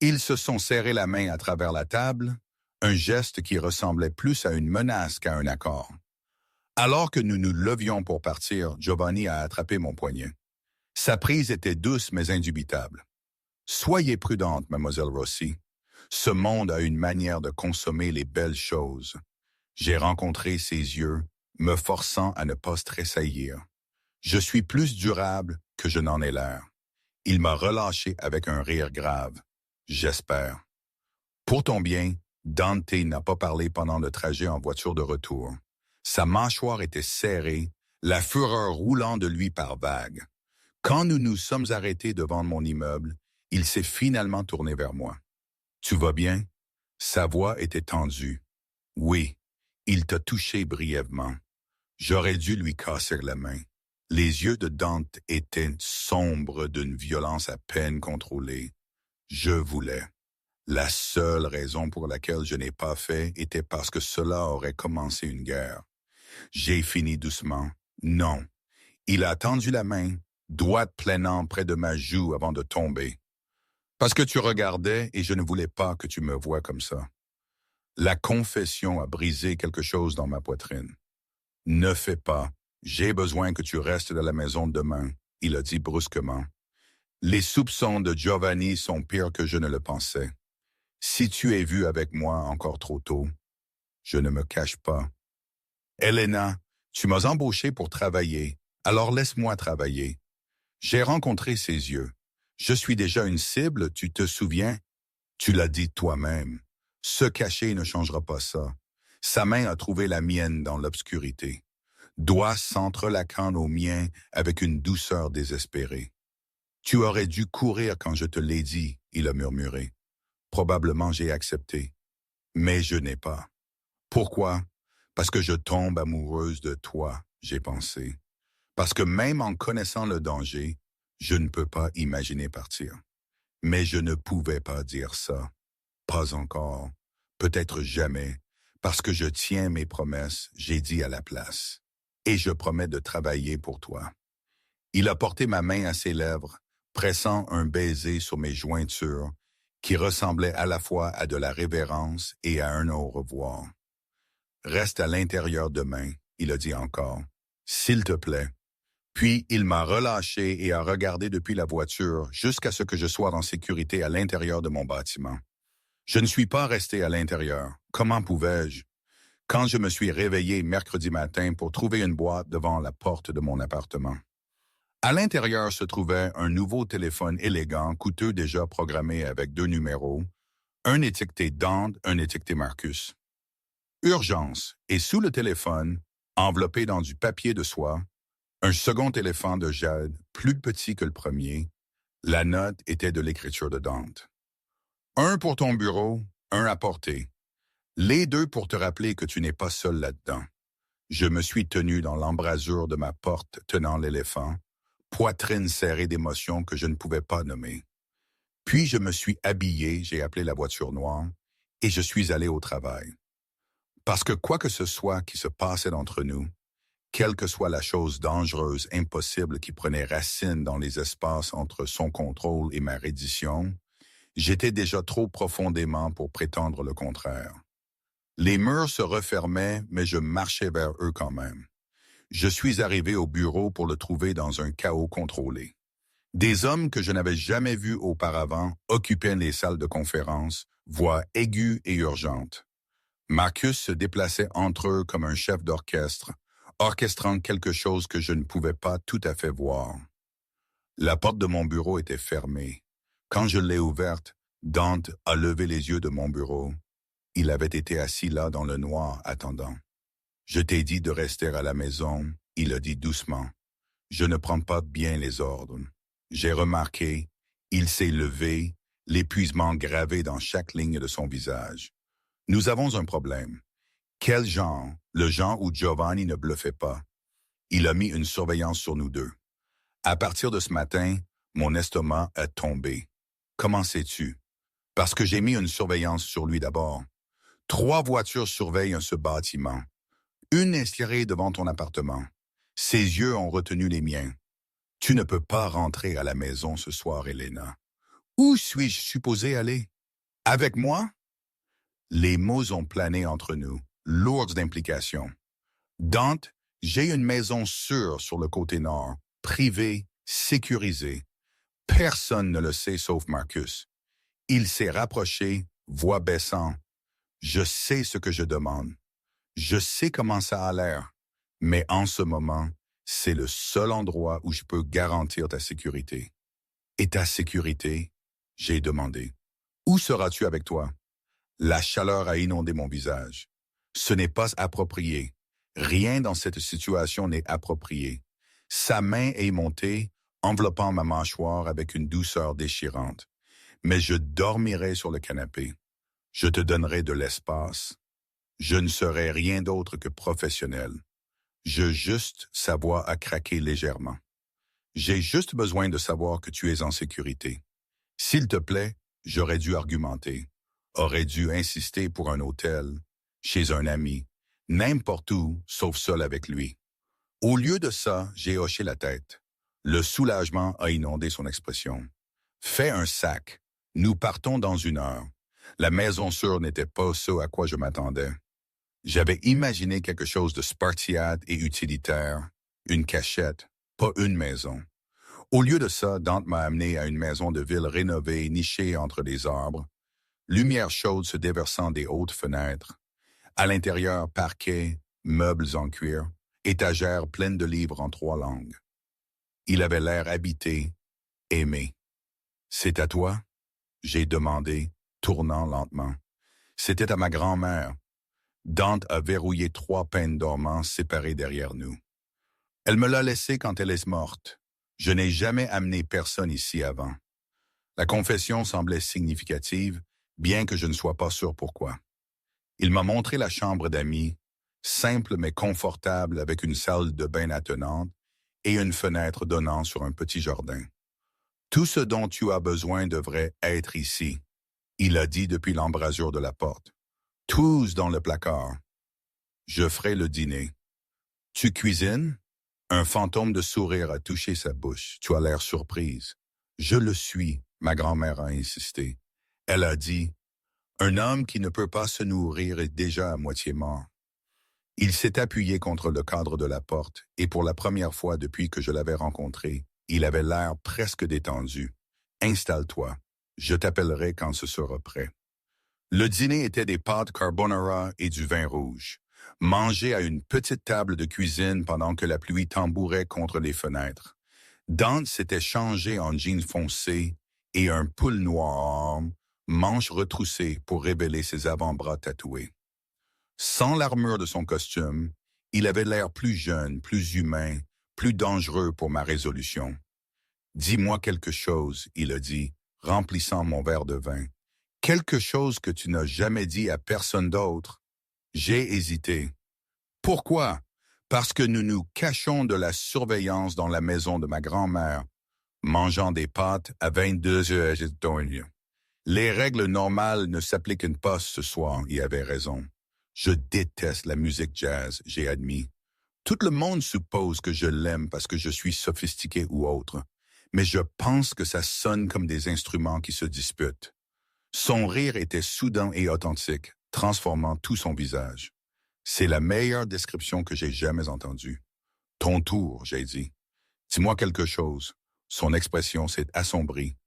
ils se sont serrés la main à travers la table, un geste qui ressemblait plus à une menace qu'à un accord. Alors que nous nous levions pour partir, Giovanni a attrapé mon poignet. Sa prise était douce mais indubitable. Soyez prudente, mademoiselle Rossi. Ce monde a une manière de consommer les belles choses. J'ai rencontré ses yeux, me forçant à ne pas tressaillir. Je suis plus durable que je n'en ai l'air. Il m'a relâché avec un rire grave. J'espère. Pour ton bien, Dante n'a pas parlé pendant le trajet en voiture de retour. Sa mâchoire était serrée, la fureur roulant de lui par vagues. Quand nous nous sommes arrêtés devant mon immeuble, il s'est finalement tourné vers moi. « Tu vas bien? » Sa voix était tendue. « Oui. » Il t'a touché brièvement. J'aurais dû lui casser la main. Les yeux de Dante étaient sombres d'une violence à peine contrôlée. Je voulais. La seule raison pour laquelle je n'ai pas fait était parce que cela aurait commencé une guerre. J'ai fini doucement. Non. Il a tendu la main, doigt planant près de ma joue avant de tomber. Parce que tu regardais et je ne voulais pas que tu me voies comme ça. La confession a brisé quelque chose dans ma poitrine. Ne fais pas. J'ai besoin que tu restes à la maison demain, il a dit brusquement. Les soupçons de Giovanni sont pires que je ne le pensais. Si tu es vu avec moi encore trop tôt, je ne me cache pas. Elena, tu m'as embauché pour travailler, alors laisse-moi travailler. J'ai rencontré ses yeux. Je suis déjà une cible, tu te souviens? Tu l'as dit toi-même. Se cacher ne changera pas ça. Sa main a trouvé la mienne dans l'obscurité. Doigts s'entrelaquant aux miens avec une douceur désespérée. Tu aurais dû courir quand je te l'ai dit, il a murmuré. Probablement j'ai accepté. Mais je n'ai pas. Pourquoi? Parce que je tombe amoureuse de toi, j'ai pensé. Parce que même en connaissant le danger, je ne peux pas imaginer partir. Mais je ne pouvais pas dire ça. Pas encore. peut-être jamais, parce que je tiens mes promesses, j'ai dit à la place. Et je promets de travailler pour toi. Il a porté ma main à ses lèvres, pressant un baiser sur mes jointures, qui ressemblait à la fois à de la révérence et à un au revoir. Reste à l'intérieur demain, il a dit encore, s'il te plaît. Puis il m'a relâché et a regardé depuis la voiture jusqu'à ce que je sois en sécurité à l'intérieur de mon bâtiment. Je ne suis pas resté à l'intérieur. Comment pouvais-je? Quand je me suis réveillé mercredi matin pour trouver une boîte devant la porte de mon appartement. À l'intérieur se trouvait un nouveau téléphone élégant, coûteux déjà programmé avec 2 numéros, un étiqueté Dante, un étiqueté Marcus. Urgence, et sous le téléphone, enveloppé dans du papier de soie, un second téléphone de jade, plus petit que le premier. La note était de l'écriture de Dante. Un pour ton bureau, un à porter. Les deux pour te rappeler que tu n'es pas seul là-dedans. Je me suis tenu dans l'embrasure de ma porte tenant l'éléphant, poitrine serrée d'émotions que je ne pouvais pas nommer. Puis je me suis habillé, j'ai appelé la voiture noire, et je suis allé au travail. Parce que quoi que ce soit qui se passait entre nous, quelle que soit la chose dangereuse, impossible qui prenait racine dans les espaces entre son contrôle et ma reddition, j'étais déjà trop profondément pour prétendre le contraire. Les murs se refermaient, mais je marchais vers eux quand même. Je suis arrivé au bureau pour le trouver dans un chaos contrôlé. Des hommes que je n'avais jamais vus auparavant occupaient les salles de conférence, voix aiguës et urgentes. Marcus se déplaçait entre eux comme un chef d'orchestre, orchestrant quelque chose que je ne pouvais pas tout à fait voir. La porte de mon bureau était fermée. Quand je l'ai ouverte, Dante a levé les yeux de mon bureau. Il avait été assis là dans le noir, attendant. Je t'ai dit de rester à la maison, il a dit doucement. Je ne prends pas bien les ordres. J'ai remarqué, il s'est levé, l'épuisement gravé dans chaque ligne de son visage. Nous avons un problème. Quel genre? Le genre où Giovanni ne bluffait pas. Il a mis une surveillance sur nous deux. À partir de ce matin, mon estomac a tombé. Comment sais-tu? Parce que j'ai mis une surveillance sur lui d'abord. 3 voitures surveillent ce bâtiment. Une estirée devant ton appartement. Ses yeux ont retenu les miens. Tu ne peux pas rentrer à la maison ce soir, Elena. Où suis-je supposé aller? Avec moi? Les mots ont plané entre nous, lourds d'implications. Dante, j'ai une maison sûre sur le côté nord, privée, sécurisée. Personne ne le sait sauf Marcus. Il s'est rapproché, voix baissant. Je sais ce que je demande. Je sais comment ça a l'air, mais en ce moment, c'est le seul endroit où je peux garantir ta sécurité. Et ta sécurité? J'ai demandé. Où seras-tu avec toi? La chaleur a inondé mon visage. Ce n'est pas approprié. Rien dans cette situation n'est approprié. Sa main est montée, enveloppant ma mâchoire avec une douceur déchirante. Mais je dormirai sur le canapé. Je te donnerai de l'espace. Je ne serai rien d'autre que professionnel. Sa voix a craqué légèrement. J'ai juste besoin de savoir que tu es en sécurité. S'il te plaît, j'aurais dû argumenter, aurais dû insister pour un hôtel, chez un ami, n'importe où, sauf seul avec lui. Au lieu de ça, j'ai hoché la tête. Le soulagement a inondé son expression. Fais un sac. Nous partons dans 1 heure. La maison sûre n'était pas ce à quoi je m'attendais. J'avais imaginé quelque chose de spartiate et utilitaire, une cachette, pas une maison. Au lieu de ça, Dante m'a amené à une maison de ville rénovée, nichée entre des arbres, lumière chaude se déversant des hautes fenêtres. À l'intérieur, parquet, meubles en cuir, étagères pleines de livres en 3 langues. Il avait l'air habité, aimé. « C'est à toi? » j'ai demandé, tournant lentement. C'était à ma grand-mère. Dante a verrouillé 3 peines dormants séparées derrière nous. Elle me l'a laissé quand elle est morte. Je n'ai jamais amené personne ici avant. La confession semblait significative, bien que je ne sois pas sûr pourquoi. Il m'a montré la chambre d'amis, simple mais confortable avec une salle de bain attenante et une fenêtre donnant sur un petit jardin. Tout ce dont tu as besoin devrait être ici, il a dit depuis l'embrasure de la porte. Tous dans le placard. Je ferai le dîner. Tu cuisines? Un fantôme de sourire a touché sa bouche. Tu as l'air surprise. Je le suis, ma grand-mère a insisté. Elle a dit, un homme qui ne peut pas se nourrir est déjà à moitié mort. Il s'est appuyé contre le cadre de la porte et pour la première fois depuis que je l'avais rencontré, il avait l'air presque détendu. Installe-toi. Je t'appellerai quand ce sera prêt. Le dîner était des pâtes carbonara et du vin rouge, mangé à une petite table de cuisine pendant que la pluie tambourait contre les fenêtres. Dante s'était changé en jeans foncé et un pull noir, manches retroussées pour révéler ses avant-bras tatoués. Sans l'armure de son costume, il avait l'air plus jeune, plus humain, plus dangereux pour ma résolution. « Dis-moi quelque chose, » il a dit, remplissant mon verre de vin. « Quelque chose que tu n'as jamais dit à personne d'autre. » J'ai hésité. « Pourquoi? » Parce que nous nous cachons de la surveillance dans la maison de ma grand-mère, mangeant des pâtes à 22 heures. Les règles normales ne s'appliquent pas ce soir, il avait raison. Je déteste la musique jazz, j'ai admis. Tout le monde suppose que je l'aime parce que je suis sophistiqué ou autre, mais je pense que ça sonne comme des instruments qui se disputent. Son rire était soudain et authentique, transformant tout son visage. C'est la meilleure description que j'ai jamais entendue. Ton tour, j'ai dit. Dis-moi quelque chose. Son expression s'est assombrie.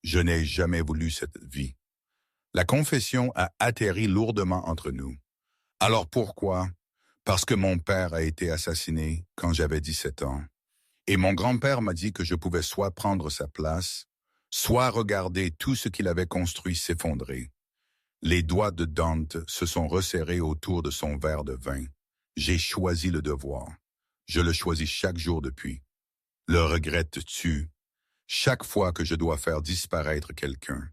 Je n'ai jamais voulu cette vie. La confession a atterri lourdement entre nous. Alors pourquoi? Parce que mon père a été assassiné quand j'avais 17 ans. Et mon grand-père m'a dit que je pouvais soit prendre sa place, soit regarder tout ce qu'il avait construit s'effondrer. Les doigts de Dante se sont resserrés autour de son verre de vin. J'ai choisi le devoir. Je le choisis chaque jour depuis. Le regret te tue. Chaque fois que je dois faire disparaître quelqu'un.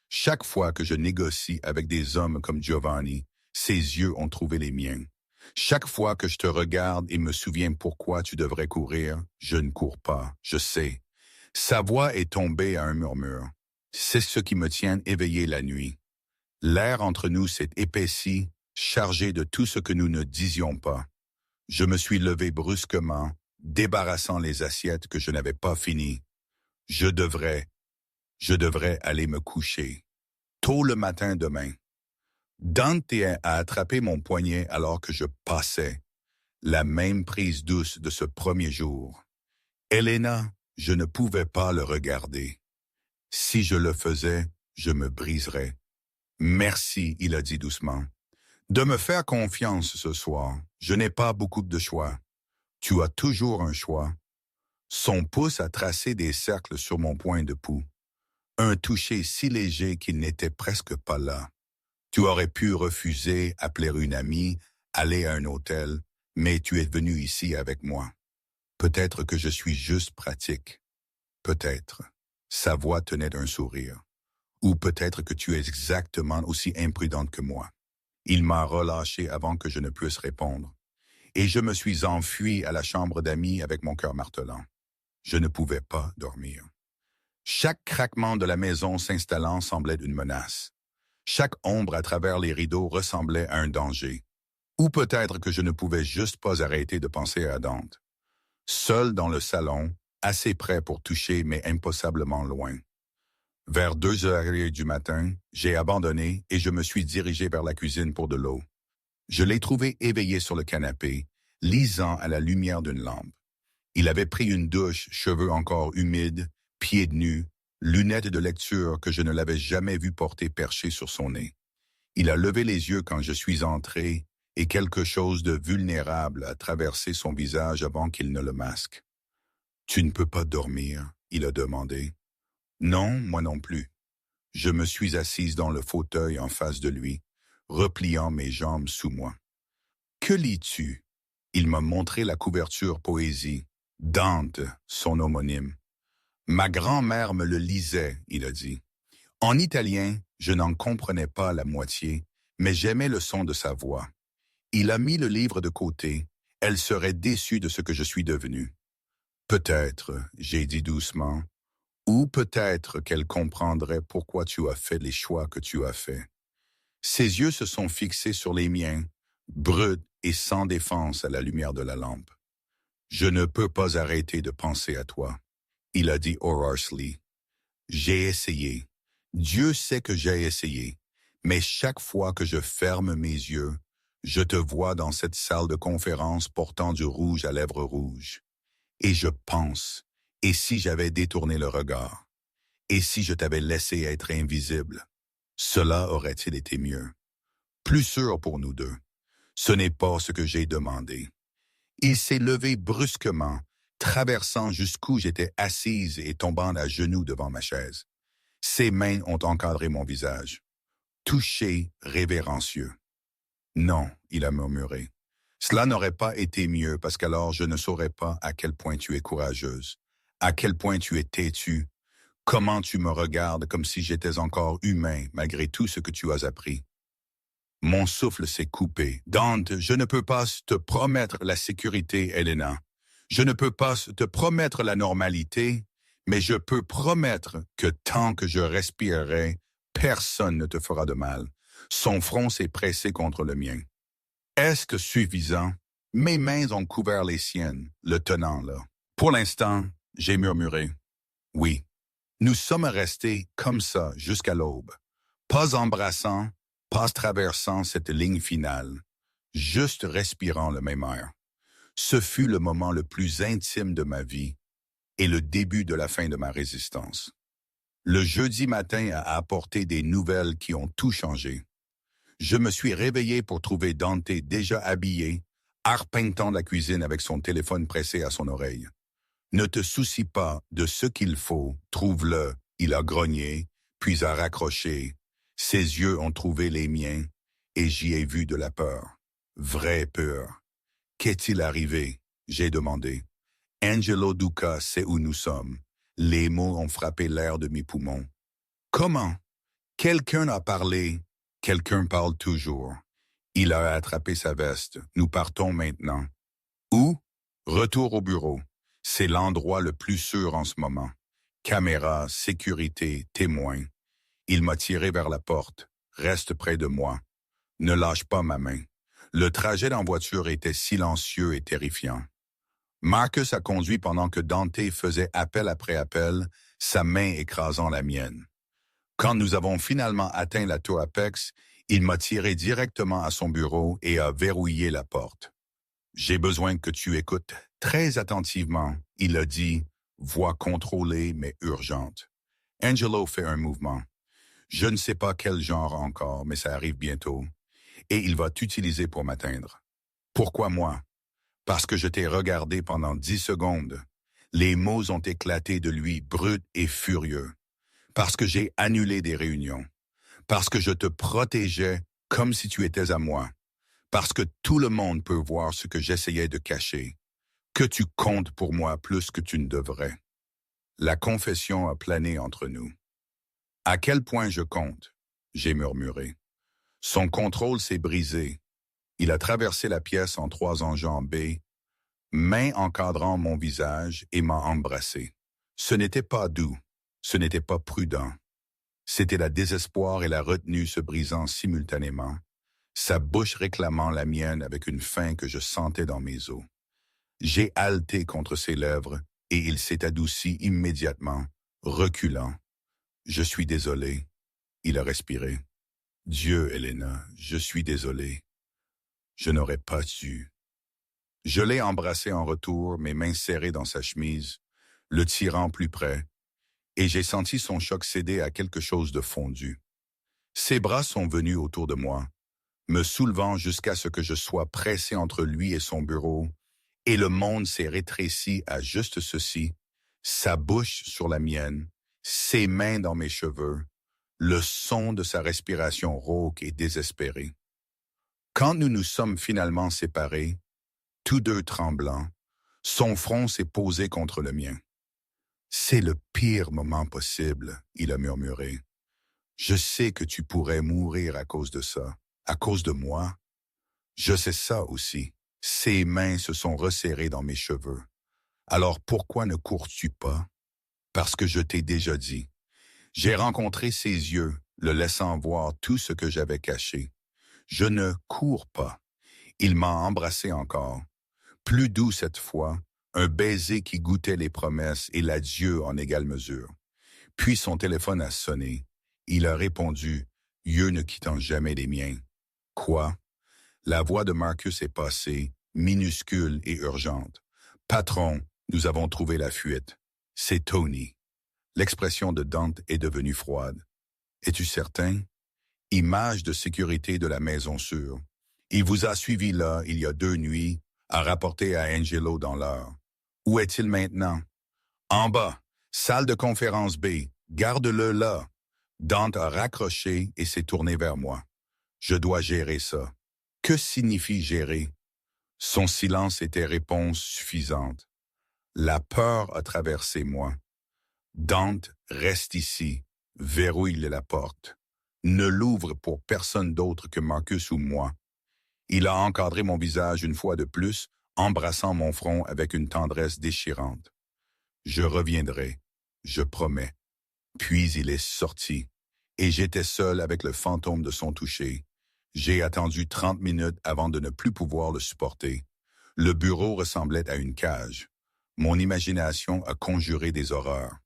Chaque fois que je négocie avec des hommes comme Giovanni, ses yeux ont trouvé les miens. Chaque fois que je te regarde et me souviens pourquoi tu devrais courir, je ne cours pas, je sais. Sa voix est tombée à un murmure. C'est ce qui me tient éveillé la nuit. L'air entre nous s'est épaissi, chargé de tout ce que nous ne disions pas. Je me suis levé brusquement, débarrassant les assiettes que je n'avais pas finies. Je devrais aller me coucher. Tôt le matin demain. Dante a attrapé mon poignet alors que je passais. La même prise douce de ce premier jour. Elena, je ne pouvais pas le regarder. Si je le faisais, je me briserais. Merci, il a dit doucement. De me faire confiance ce soir. Je n'ai pas beaucoup de choix. Tu as toujours un choix. Son pouce a tracé des cercles sur mon poing de pouls. Un toucher si léger qu'il n'était presque pas là. Tu aurais pu refuser, appeler une amie, aller à un hôtel, mais tu es venu ici avec moi. Peut-être que je suis juste pratique. Peut-être. Sa voix tenait un sourire. Ou peut-être que tu es exactement aussi imprudente que moi. Il m'a relâché avant que je ne puisse répondre. Et je me suis enfui à la chambre d'amis avec mon cœur martelant. Je ne pouvais pas dormir. Chaque craquement de la maison s'installant semblait une menace. Chaque ombre à travers les rideaux ressemblait à un danger. Ou peut-être que je ne pouvais juste pas arrêter de penser à Dante. Seul dans le salon, assez près pour toucher mais impossiblement loin. Vers 2h du matin, j'ai abandonné et je me suis dirigé vers la cuisine pour de l'eau. Je l'ai trouvé éveillé sur le canapé, lisant à la lumière d'une lampe. Il avait pris une douche, cheveux encore humides, pieds nus, lunettes de lecture que je ne l'avais jamais vu porter perchées sur son nez. Il a levé les yeux quand je suis entré et quelque chose de vulnérable a traversé son visage avant qu'il ne le masque. « Tu ne peux pas dormir ?» il a demandé. « Non, moi non plus. » Je me suis assise dans le fauteuil en face de lui, repliant mes jambes sous moi. « Que lis-tu » Il m'a montré la couverture poésie. Dante, son homonyme. « Ma grand-mère me le lisait » il a dit. En italien, je n'en comprenais pas la moitié, mais j'aimais le son de sa voix. Il a mis le livre de côté. Elle serait déçue de ce que je suis devenu. Peut-être, j'ai dit doucement, ou peut-être qu'elle comprendrait pourquoi tu as fait les choix que tu as faits. Ses yeux se sont fixés sur les miens, bruts et sans défense à la lumière de la lampe. Je ne peux pas arrêter de penser à toi, il a dit hoarsely. J'ai essayé. Dieu sait que j'ai essayé. Mais chaque fois que je ferme mes yeux, je te vois dans cette salle de conférence portant du rouge à lèvres rouges. Et je pense, et si j'avais détourné le regard? Et si je t'avais laissé être invisible? Cela aurait-il été mieux? Plus sûr pour nous deux. Ce n'est pas ce que j'ai demandé. Il s'est levé brusquement, traversant jusqu'où j'étais assise et tombant à genoux devant ma chaise. Ses mains ont encadré mon visage. Touché, révérencieux. Non, il a murmuré. Cela n'aurait pas été mieux parce qu'alors je ne saurais pas à quel point tu es courageuse, à quel point tu es têtue, comment tu me regardes comme si j'étais encore humain malgré tout ce que tu as appris. Mon souffle s'est coupé. Dante, je ne peux pas te promettre la sécurité, Helena. Je ne peux pas te promettre la normalité, mais je peux promettre que tant que je respirerai, personne ne te fera de mal. Son front s'est pressé contre le mien. Est-ce que suffisant? Mes mains ont couvert les siennes, le tenant là. Pour l'instant, j'ai murmuré. Oui, nous sommes restés comme ça jusqu'à l'aube, pas embrassant, pas traversant cette ligne finale, juste respirant le même air. Ce fut le moment le plus intime de ma vie et le début de la fin de ma résistance. Le jeudi matin a apporté des nouvelles qui ont tout changé. Je me suis réveillé pour trouver Dante déjà habillé, arpentant la cuisine avec son téléphone pressé à son oreille. Ne te soucie pas de ce qu'il faut, trouve-le, il a grogné, puis a raccroché. Ses yeux ont trouvé les miens, et j'y ai vu de la peur. Vraie peur. Qu'est-il arrivé? J'ai demandé. Angelo Duca sait où nous sommes. Les mots ont frappé l'air de mes poumons. Comment? Quelqu'un a parlé. Quelqu'un parle toujours. Il a attrapé sa veste. Nous partons maintenant. Où? Retour au bureau. C'est l'endroit le plus sûr en ce moment. Caméra, sécurité, témoins. Il m'a tiré vers la porte. Reste près de moi. Ne lâche pas ma main. Le trajet en voiture était silencieux et terrifiant. Marcus a conduit pendant que Dante faisait appel après appel, sa main écrasant la mienne. Quand nous avons finalement atteint la tour Apex, il m'a tiré directement à son bureau et a verrouillé la porte. J'ai besoin que tu écoutes très attentivement, il a dit, voix contrôlée mais urgente. Angelo fait un mouvement. Je ne sais pas quel genre encore, mais ça arrive bientôt. Et il va t'utiliser pour m'atteindre. Pourquoi moi? Parce que je t'ai regardé pendant 10 secondes. Les mots ont éclaté de lui, bruts et furieux. Parce que j'ai annulé des réunions. Parce que je te protégeais comme si tu étais à moi. Parce que tout le monde peut voir ce que j'essayais de cacher. Que tu comptes pour moi plus que tu ne devrais. La confession a plané entre nous. À quel point je compte? J'ai murmuré. Son contrôle s'est brisé. Il a traversé la pièce en 3 enjambées, main encadrant mon visage et m'a embrassé. Ce n'était pas doux, ce n'était pas prudent. C'était la désespoir et la retenue se brisant simultanément, sa bouche réclamant la mienne avec une faim que je sentais dans mes os. J'ai haleté contre ses lèvres et il s'est adouci immédiatement, reculant. Je suis désolé. Il a respiré. Dieu, Helena, je suis désolé. Je n'aurais pas dû. Je l'ai embrassé en retour, mes mains serrées dans sa chemise, le tirant plus près, et j'ai senti son choc céder à quelque chose de fondu. Ses bras sont venus autour de moi, me soulevant jusqu'à ce que je sois pressé entre lui et son bureau, et le monde s'est rétréci à juste ceci, sa bouche sur la mienne, ses mains dans mes cheveux, le son de sa respiration rauque et désespérée. Quand nous nous sommes finalement séparés, tous deux tremblants, son front s'est posé contre le mien. « C'est le pire moment possible, » il a murmuré. « Je sais que tu pourrais mourir à cause de ça, à cause de moi. Je sais ça aussi. » Ses mains se sont resserrées dans mes cheveux. « Alors pourquoi ne cours-tu pas? » Parce que je t'ai déjà dit. J'ai rencontré ses yeux, le laissant voir tout ce que j'avais caché. Je ne cours pas. Il m'a embrassé encore. Plus doux cette fois, un baiser qui goûtait les promesses et l'adieu en égale mesure. Puis son téléphone a sonné. Il a répondu, yeux ne quittant jamais les miens. Quoi? La voix de Marcus est passée, minuscule et urgente. Patron, nous avons trouvé la fuite. C'est Tony. L'expression de Dante est devenue froide. Es-tu certain? Image de sécurité de la maison sûre. Il vous a suivi là, il y a 2 nuits, a rapporté à Angelo dans l'heure. Où est-il maintenant? En bas, salle de conférence B, garde-le là. Dante a raccroché et s'est tourné vers moi. Je dois gérer ça. Que signifie gérer? Son silence était réponse suffisante. La peur a traversé moi. Dante, reste ici, verrouille la porte. Ne l'ouvre pour personne d'autre que Marcus ou moi. Il a encadré mon visage une fois de plus, embrassant mon front avec une tendresse déchirante. Je reviendrai, je promets. Puis il est sorti, et j'étais seul avec le fantôme de son toucher. J'ai attendu 30 minutes avant de ne plus pouvoir le supporter. Le bureau ressemblait à une cage. Mon imagination a conjuré des horreurs.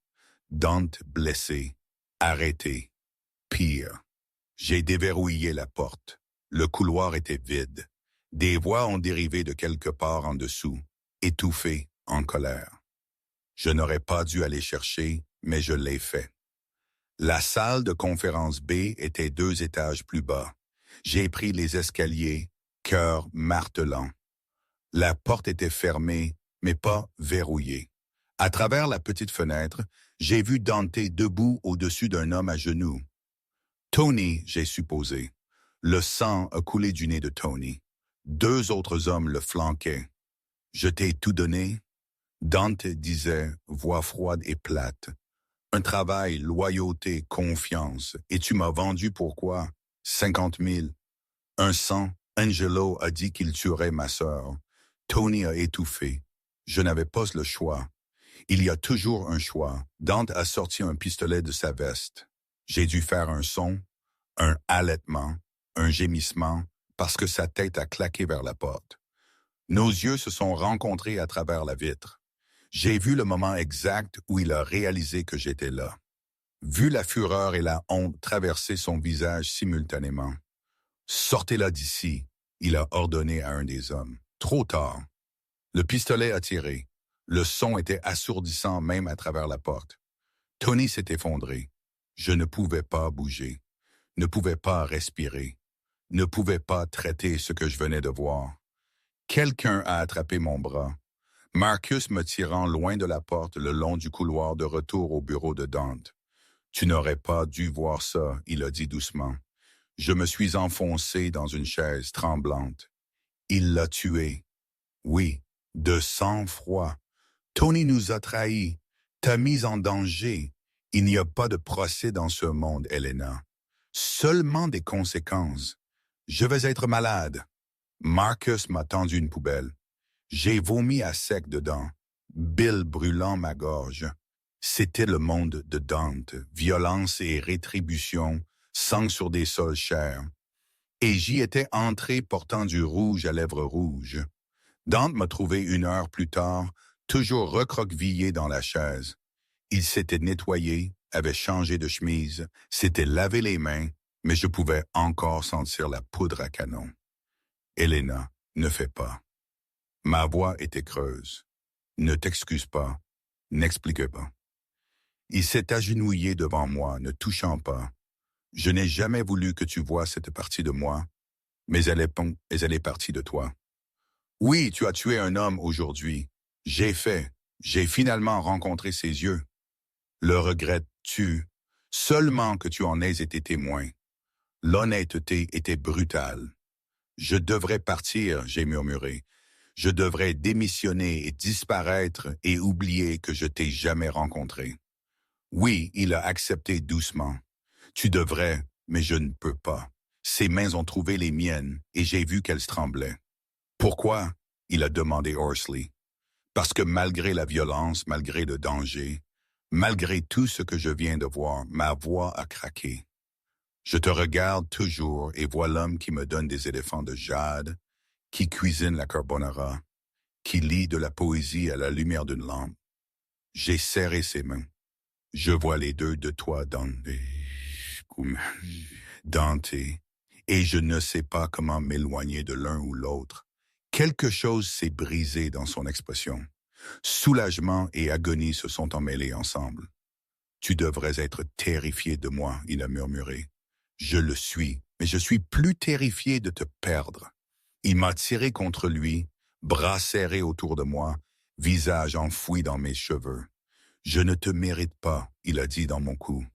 Dante blessé, arrêté. Pire. J'ai déverrouillé la porte. Le couloir était vide. Des voix ont dérivé de quelque part en dessous, étouffées, en colère. Je n'aurais pas dû aller chercher, mais je l'ai fait. La salle de conférence B était 2 étages plus bas. J'ai pris les escaliers, cœur martelant. La porte était fermée, mais pas verrouillée. À travers la petite fenêtre, j'ai vu Dante debout au-dessus d'un homme à genoux. Tony, j'ai supposé. Le sang a coulé du nez de Tony. 2 autres hommes le flanquaient. Je t'ai tout donné? Dante disait, voix froide et plate. Un travail, loyauté, confiance. Et tu m'as vendu pourquoi? 50 000. Un sang, Angelo a dit qu'il tuerait ma sœur. Tony a étouffé. Je n'avais pas le choix. Il y a toujours un choix. Dante a sorti un pistolet de sa veste. J'ai dû faire un son, un halètement, un gémissement, parce que sa tête a claqué vers la porte. Nos yeux se sont rencontrés à travers la vitre. J'ai vu le moment exact où il a réalisé que j'étais là. Vu la fureur et la honte traverser son visage simultanément. Sortez-la d'ici, il a ordonné à un des hommes. Trop tard. Le pistolet a tiré. Le son était assourdissant même à travers la porte. Tony s'est effondré. Je ne pouvais pas bouger, ne pouvais pas respirer, ne pouvais pas traiter ce que je venais de voir. Quelqu'un a attrapé mon bras. Marcus me tirant loin de la porte le long du couloir de retour au bureau de Dante. Tu n'aurais pas dû voir ça, il a dit doucement. Je me suis enfoncé dans une chaise tremblante. Il l'a tué. Oui, de sang-froid. Tony nous a trahis, t'a mis en danger. Il n'y a pas de procès dans ce monde, Helena. Seulement des conséquences. Je vais être malade. Marcus m'a tendu une poubelle. J'ai vomi à sec dedans, Bill brûlant ma gorge. C'était le monde de Dante, violence et rétribution, sang sur des sols chers. Et j'y étais entré portant du rouge à lèvres rouges. Dante m'a trouvé 1 heure plus tard, toujours recroquevillé dans la chaise. Il s'était nettoyé, avait changé de chemise, s'était lavé les mains, mais je pouvais encore sentir la poudre à canon. Helena, ne fais pas. Ma voix était creuse. Ne t'excuse pas, n'explique pas. Il s'est agenouillé devant moi, ne touchant pas. Je n'ai jamais voulu que tu vois cette partie de moi, mais elle est partie de toi. Oui, tu as tué un homme aujourd'hui. J'ai finalement rencontré ses yeux. Le regrettes-tu? Seulement que tu en aies été témoin. L'honnêteté était brutale. Je devrais partir, j'ai murmuré. Je devrais démissionner et disparaître et oublier que je t'ai jamais rencontré. Oui, il a accepté doucement. Tu devrais, mais je ne peux pas. Ses mains ont trouvé les miennes et j'ai vu qu'elles tremblaient. Pourquoi? Il a demandé Horsley. Parce que malgré la violence, malgré le danger, malgré tout ce que je viens de voir, ma voix a craqué. Je te regarde toujours et vois l'homme qui me donne des éléphants de jade, qui cuisine la carbonara, qui lit de la poésie à la lumière d'une lampe. J'ai serré ses mains. Je vois les deux de toi, Dante, et je ne sais pas comment m'éloigner de l'un ou l'autre. Quelque chose s'est brisé dans son expression. Soulagement et agonie se sont emmêlés ensemble. Tu devrais être terrifié de moi, il a murmuré. Je le suis, mais je suis plus terrifié de te perdre. Il m'a tiré contre lui, bras serrés autour de moi, visage enfoui dans mes cheveux. Je ne te mérite pas, il a dit dans mon cou.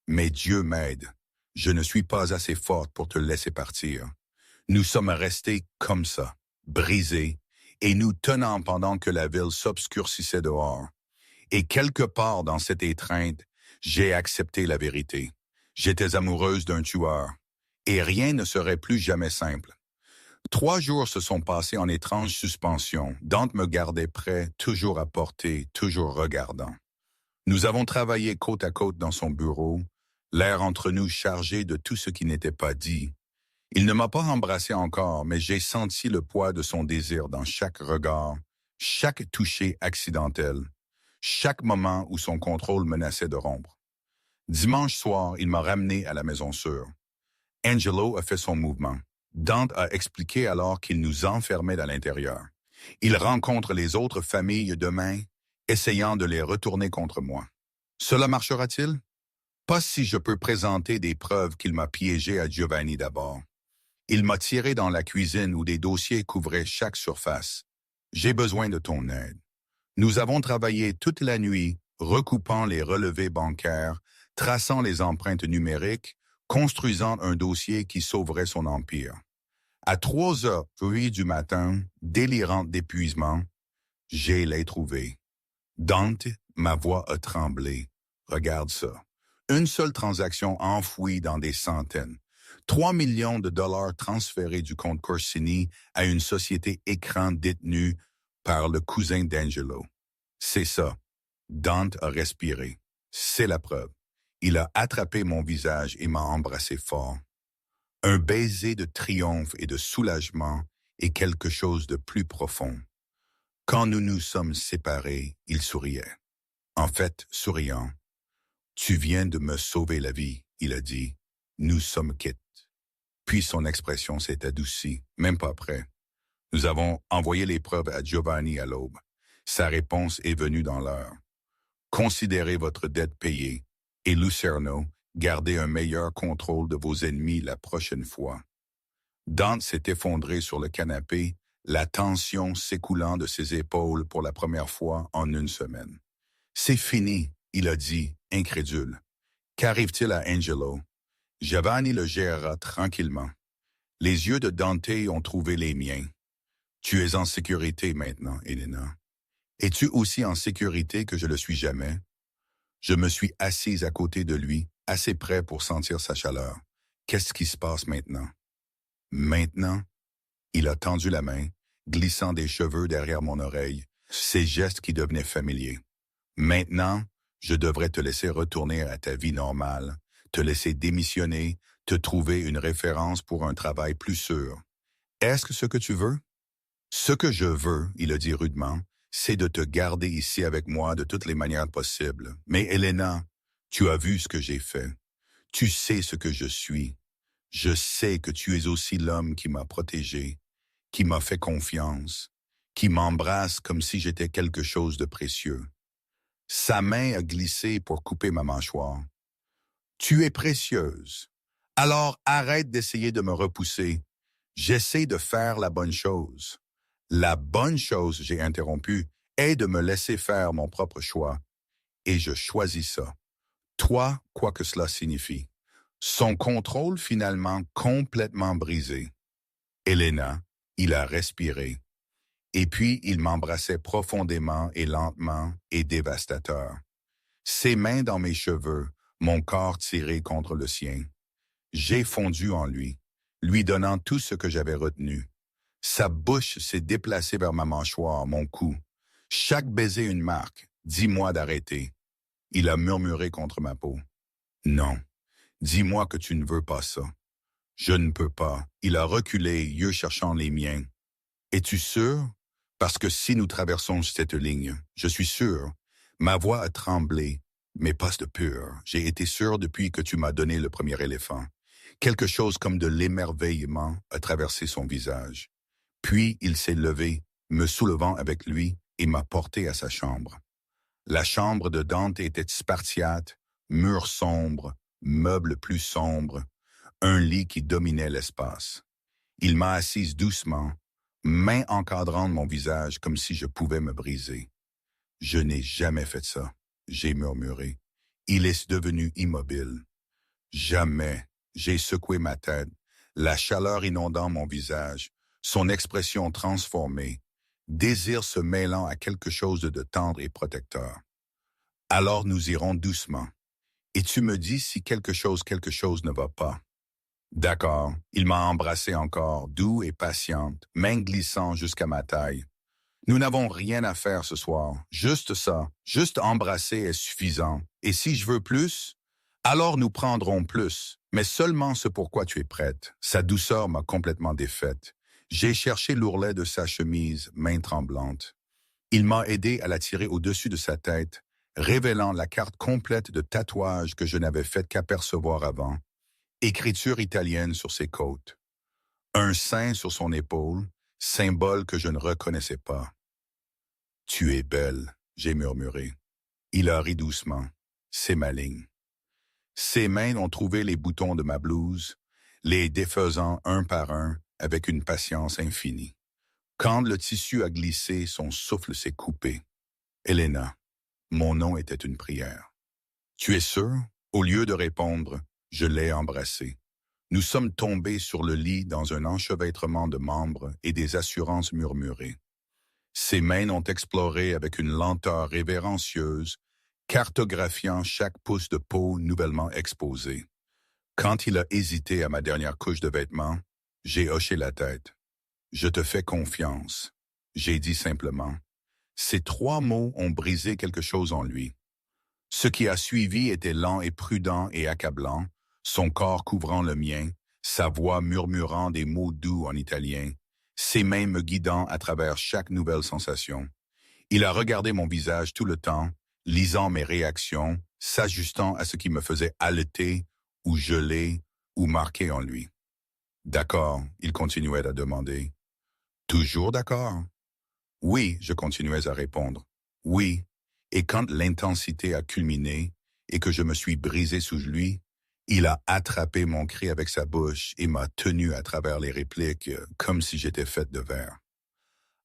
Mais Dieu m'aide. Je ne suis pas assez forte pour te laisser partir. Nous sommes restés comme ça, brisés, et nous tenant pendant que la ville s'obscurcissait dehors. Et quelque part dans cette étreinte, j'ai accepté la vérité. J'étais amoureuse d'un tueur, et rien ne serait plus jamais simple. 3 jours se sont passés en étrange suspension. Dante me gardait près, toujours à portée, toujours regardant. Nous avons travaillé côte à côte dans son bureau, l'air entre nous chargé de tout ce qui n'était pas dit. Il ne m'a pas embrassé encore, mais j'ai senti le poids de son désir dans chaque regard, chaque toucher accidentel, chaque moment où son contrôle menaçait de rompre. Dimanche soir, il m'a ramené à la maison sûre. Angelo a fait son mouvement. Dante a expliqué alors qu'il nous enfermait à l'intérieur. Il rencontre les autres familles demain, essayant de les retourner contre moi. Cela marchera-t-il? Pas si je peux présenter des preuves qu'il m'a piégé à Giovanni d'abord. Il m'a tiré dans la cuisine où des dossiers couvraient chaque surface. J'ai besoin de ton aide. Nous avons travaillé toute la nuit, recoupant les relevés bancaires, traçant les empreintes numériques, construisant un dossier qui sauverait son empire. À 3h08 du matin, délirante d'épuisement, j'ai les trouvés. Dante, ma voix a tremblé. Regarde ça. Une seule transaction enfouie dans des centaines. 3 millions de dollars transférés du compte Corsini à une société écran détenue par le cousin d'Angelo. C'est ça. Dante a respiré. C'est la preuve. Il a attrapé mon visage et m'a embrassé fort. Un baiser de triomphe et de soulagement et quelque chose de plus profond. Quand nous nous sommes séparés, il souriait. En fait, souriant. Tu viens de me sauver la vie, il a dit. Nous sommes quittes. Puis son expression s'est adoucie, même pas près. Nous avons envoyé les preuves à Giovanni à l'aube. Sa réponse est venue dans l'heure. Considérez votre dette payée et Lucerno, gardez un meilleur contrôle de vos ennemis la prochaine fois. Dante s'est effondré sur le canapé, la tension s'écoulant de ses épaules pour la première fois en une semaine. C'est fini, il a dit, incrédule. Qu'arrive-t-il à Angelo? Giovanni le gérera tranquillement. Les yeux de Dante ont trouvé les miens. Tu es en sécurité maintenant, Elena. Es-tu aussi en sécurité que je le suis jamais? Je me suis assise à côté de lui, assez près pour sentir sa chaleur. Qu'est-ce qui se passe maintenant? Maintenant, il a tendu la main, glissant des cheveux derrière mon oreille, ses gestes qui devenaient familiers. Maintenant, je devrais te laisser retourner à ta vie normale, te laisser démissionner, te trouver une référence pour un travail plus sûr. Est-ce ce que tu veux? Ce que je veux, il a dit rudement, c'est de te garder ici avec moi de toutes les manières possibles. Mais Elena, tu as vu ce que j'ai fait. Tu sais ce que je suis. Je sais que tu es aussi l'homme qui m'a protégé, qui m'a fait confiance, qui m'embrasse comme si j'étais quelque chose de précieux. Sa main a glissé pour couper ma mâchoire. Tu es précieuse. Alors arrête d'essayer de me repousser. J'essaie de faire la bonne chose. La bonne chose, j'ai interrompu, est de me laisser faire mon propre choix. Et je choisis ça. Toi, quoi que cela signifie. Son contrôle finalement complètement brisé. Elena, il a respiré. Et puis il m'embrassait profondément et lentement et dévastateur. Ses mains dans mes cheveux, mon corps tiré contre le sien. J'ai fondu en lui donnant tout ce que j'avais retenu. Sa bouche s'est déplacée vers ma mâchoire, mon cou. Chaque baiser une marque. Dis-moi d'arrêter. Il a murmuré contre ma peau. Non. Dis-moi que tu ne veux pas ça. Je ne peux pas. Il a reculé, yeux cherchant les miens. Es-tu sûr? Parce que si nous traversons cette ligne, je suis sûr. Ma voix a tremblé, mais pas de peur. J'ai été sûr depuis que tu m'as donné le premier éléphant. Quelque chose comme de l'émerveillement a traversé son visage. Puis il s'est levé, me soulevant avec lui, et m'a porté à sa chambre. La chambre de Dante était spartiate, murs sombres, meubles plus sombres, un lit qui dominait l'espace. Il m'a assise doucement, main encadrant mon visage comme si je pouvais me briser. Je n'ai jamais fait ça, j'ai murmuré. Il est devenu immobile. Jamais. J'ai secoué ma tête, la chaleur inondant mon visage, son expression transformée, désir se mêlant à quelque chose de tendre et protecteur. Alors nous irons doucement. Et tu me dis si quelque chose ne va pas. D'accord, il m'a embrassé encore, doux et patiente, main glissant jusqu'à ma taille. Nous n'avons rien à faire ce soir, juste ça, juste embrasser est suffisant. Et si je veux plus, alors nous prendrons plus, mais seulement ce pourquoi tu es prête. Sa douceur m'a complètement défaite. J'ai cherché l'ourlet de sa chemise, main tremblante. Il m'a aidé à la tirer au-dessus de sa tête, révélant la carte complète de tatouages que je n'avais fait qu'apercevoir avant. Écriture italienne sur ses côtes. Un sein sur son épaule, symbole que je ne reconnaissais pas. « Tu es belle », j'ai murmuré. Il a ri doucement. C'est ma ligne. Ses mains ont trouvé les boutons de ma blouse, les défaisant un par un avec une patience infinie. Quand le tissu a glissé, son souffle s'est coupé. Elena, mon nom était une prière. Tu es sûre? Au lieu de répondre, je l'ai embrassée. Nous sommes tombés sur le lit dans un enchevêtrement de membres et des assurances murmurées. Ses mains ont exploré avec une lenteur révérencieuse, cartographiant chaque pouce de peau nouvellement exposé. Quand il a hésité à ma dernière couche de vêtements, j'ai hoché la tête. Je te fais confiance, j'ai dit simplement. Ces 3 mots ont brisé quelque chose en lui. Ce qui a suivi était lent et prudent et accablant, son corps couvrant le mien, sa voix murmurant des mots doux en italien, ses mains me guidant à travers chaque nouvelle sensation. Il a regardé mon visage tout le temps, lisant mes réactions, s'ajustant à ce qui me faisait haleter, ou geler, ou marquer en lui. D'accord, il continuait à demander. Toujours d'accord? Oui, je continuais à répondre. Oui, et quand l'intensité a culminé et que je me suis brisé sous lui, il a attrapé mon cri avec sa bouche et m'a tenu à travers les répliques comme si j'étais faite de verre.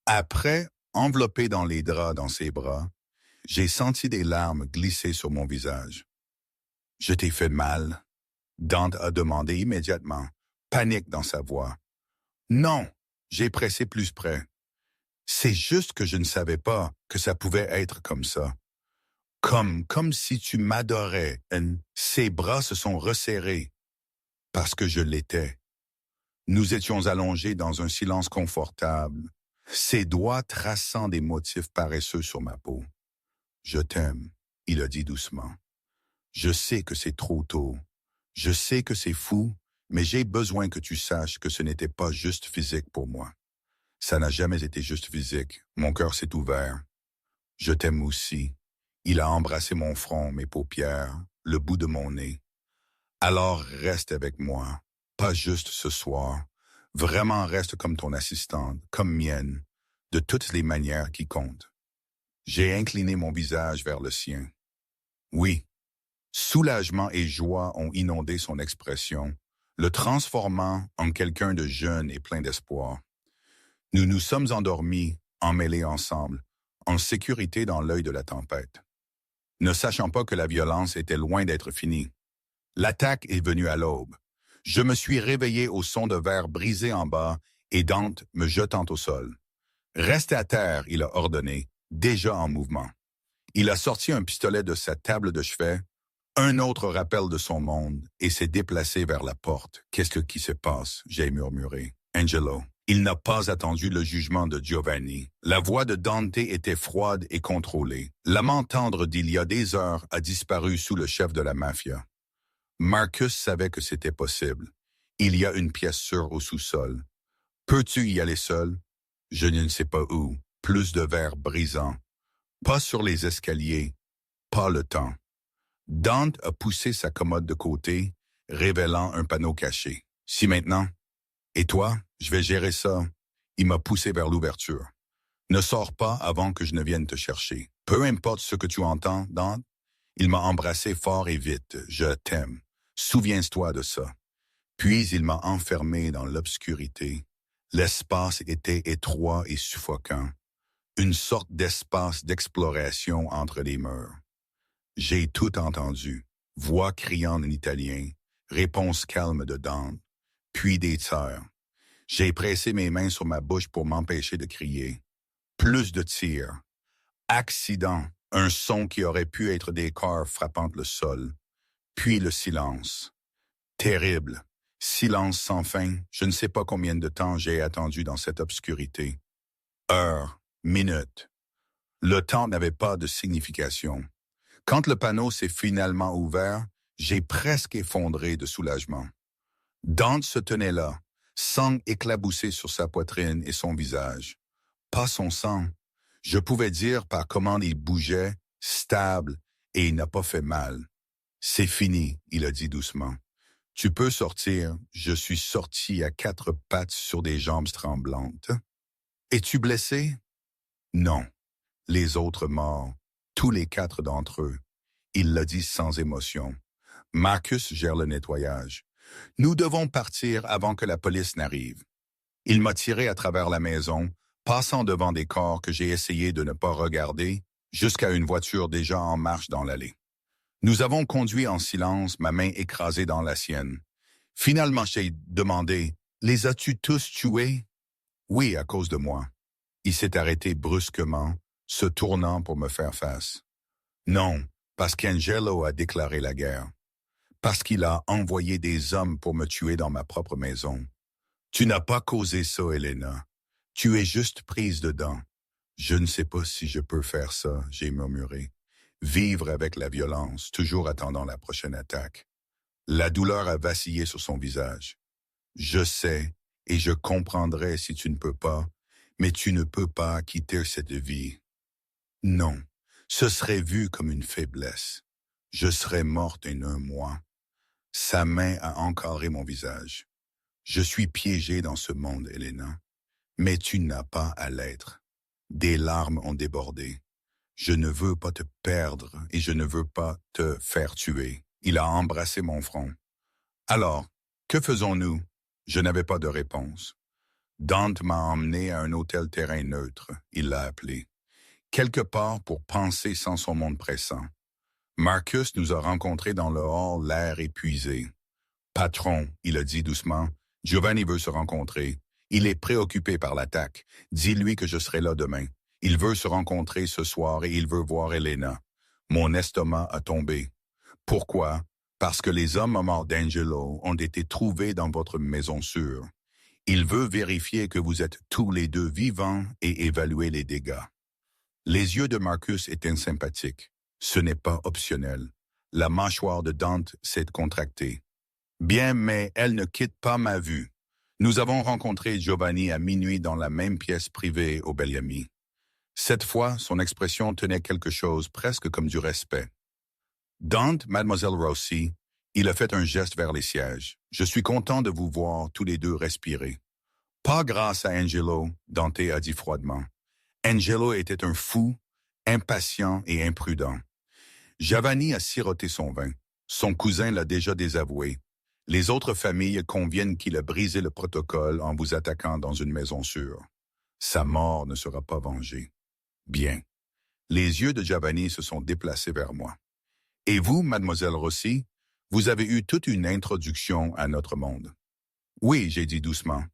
Après, enveloppé dans les draps dans ses bras, j'ai senti des larmes glisser sur mon visage. « Je t'ai fait mal ?» Dante a demandé immédiatement, panique dans sa voix. « Non !» J'ai pressé plus près. « C'est juste que je ne savais pas que ça pouvait être comme ça. Comme si tu m'adorais. » Ses bras se sont resserrés. Parce que je l'étais. Nous étions allongés dans un silence confortable, ses doigts traçant des motifs paresseux sur ma peau. « Je t'aime », il a dit doucement. « Je sais que c'est trop tôt. Je sais que c'est fou, mais j'ai besoin que tu saches que ce n'était pas juste physique pour moi. Ça n'a jamais été juste physique. Mon cœur s'est ouvert. Je t'aime aussi. » Il a embrassé mon front, mes paupières, le bout de mon nez. « Alors reste avec moi, pas juste ce soir. Vraiment reste comme ton assistante, comme mienne, de toutes les manières qui comptent. » J'ai incliné mon visage vers le sien. Oui, soulagement et joie ont inondé son expression, le transformant en quelqu'un de jeune et plein d'espoir. Nous nous sommes endormis, emmêlés ensemble, en sécurité dans l'œil de la tempête. Ne sachant pas que la violence était loin d'être finie. L'attaque est venue à l'aube. Je me suis réveillé au son de verre brisé en bas et Dante me jetant au sol. « Reste à terre », il a ordonné, déjà en mouvement. Il a sorti un pistolet de sa table de chevet, un autre rappel de son monde, et s'est déplacé vers la porte. « Qu'est-ce qui se passe ?» j'ai murmuré. « Angelo. » Il n'a pas attendu le jugement de Giovanni. La voix de Dante était froide et contrôlée. L'amant tendre d'il y a des heures a disparu sous le chef de la mafia. Marcus savait que c'était possible. Il y a une pièce sûre au sous-sol. Peux-tu y aller seul? Je ne sais pas où. Plus de verres brisants. Pas sur les escaliers. Pas le temps. Dante a poussé sa commode de côté, révélant un panneau caché. Si maintenant. Et toi, je vais gérer ça. Il m'a poussé vers l'ouverture. Ne sors pas avant que je ne vienne te chercher. Peu importe ce que tu entends, Dante. Il m'a embrassé fort et vite. Je t'aime. Souviens-toi de ça. Puis il m'a enfermé dans l'obscurité. L'espace était étroit et suffocant. Une sorte d'espace d'exploration entre les murs. J'ai tout entendu. Voix criant en italien, réponse calme de Dante, puis des tirs. J'ai pressé mes mains sur ma bouche pour m'empêcher de crier. Plus de tirs. Accident. Un son qui aurait pu être des corps frappant le sol. Puis le silence. Terrible. Silence sans fin. Je ne sais pas combien de temps j'ai attendu dans cette obscurité. Heures, minutes. Le temps n'avait pas de signification. Quand le panneau s'est finalement ouvert, j'ai presque effondré de soulagement. Dante se tenait là, sang éclaboussé sur sa poitrine et son visage. Pas son sang. Je pouvais dire par comment il bougeait, stable, et il n'a pas fait mal. C'est fini, il a dit doucement. Tu peux sortir. Je suis sorti à quatre pattes sur des jambes tremblantes. Es-tu blessé? Non. Les autres morts, tous les quatre d'entre eux. Il l'a dit sans émotion. Marcus gère le nettoyage. Nous devons partir avant que la police n'arrive. Il m'a tiré à travers la maison, passant devant des corps que j'ai essayé de ne pas regarder, jusqu'à une voiture déjà en marche dans l'allée. Nous avons conduit en silence, ma main écrasée dans la sienne. Finalement, j'ai demandé, « Les as-tu tous tués? » Oui, à cause de moi. Il s'est arrêté brusquement, se tournant pour me faire face. Non, parce qu'Angelo a déclaré la guerre. Parce qu'il a envoyé des hommes pour me tuer dans ma propre maison. Tu n'as pas causé ça, Elena. Tu es juste prise dedans. Je ne sais pas si je peux faire ça, j'ai murmuré. Vivre avec la violence, toujours attendant la prochaine attaque. La douleur a vacillé sur son visage. Je sais, et je comprendrai si tu ne peux pas, mais tu ne peux pas quitter cette vie. Non, ce serait vu comme une faiblesse. Je serais morte en un mois. Sa main a encarré mon visage. Je suis piégé dans ce monde, Elena. Mais tu n'as pas à l'être. Des larmes ont débordé. Je ne veux pas te perdre et je ne veux pas te faire tuer. Il a embrassé mon front. Alors, que faisons-nous? Je n'avais pas de réponse. Dante m'a emmené à un hôtel terrain neutre, il l'a appelé. Quelque part pour penser sans son monde pressant. Marcus nous a rencontrés dans le hall, l'air épuisé. Patron, il a dit doucement, Giovanni veut se rencontrer. Il est préoccupé par l'attaque. Dis-lui que je serai là demain. Il veut se rencontrer ce soir et il veut voir Elena. Mon estomac a tombé. Pourquoi? Parce que les hommes morts d'Angelo ont été trouvés dans votre maison sûre. Il veut vérifier que vous êtes tous les deux vivants et évaluer les dégâts. Les yeux de Marcus étaient sympathiques. Ce n'est pas optionnel. La mâchoire de Dante s'est contractée. Bien, mais elle ne quitte pas ma vue. Nous avons rencontré Giovanni à minuit dans la même pièce privée au Belliami. Cette fois, son expression tenait quelque chose presque comme du respect. Dante, Mademoiselle Rossi, il a fait un geste vers les sièges. Je suis content de vous voir tous les deux respirer. Pas grâce à Angelo, Dante a dit froidement. Angelo était un fou, impatient et imprudent. Giovanni a siroté son vin. Son cousin l'a déjà désavoué. Les autres familles conviennent qu'il a brisé le protocole en vous attaquant dans une maison sûre. Sa mort ne sera pas vengée. Bien. Les yeux de Giovanni se sont déplacés vers moi. Et vous, mademoiselle Rossi, vous avez eu toute une introduction à notre monde. Oui, j'ai dit doucement.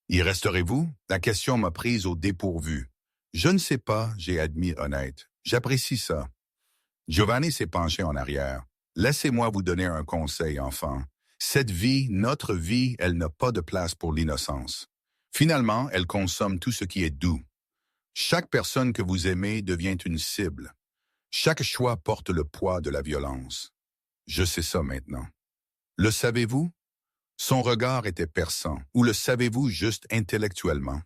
Y resterez-vous? La question m'a prise au dépourvu. Je ne sais pas, j'ai admis honnête. J'apprécie ça. Giovanni s'est penché en arrière. Laissez-moi vous donner un conseil, enfant. Cette vie, notre vie, elle n'a pas de place pour l'innocence. Finalement, elle consomme tout ce qui est doux. Chaque personne que vous aimez devient une cible. Chaque choix porte le poids de la violence. Je sais ça maintenant. Le savez-vous? Son regard était perçant, ou le savez-vous juste intellectuellement?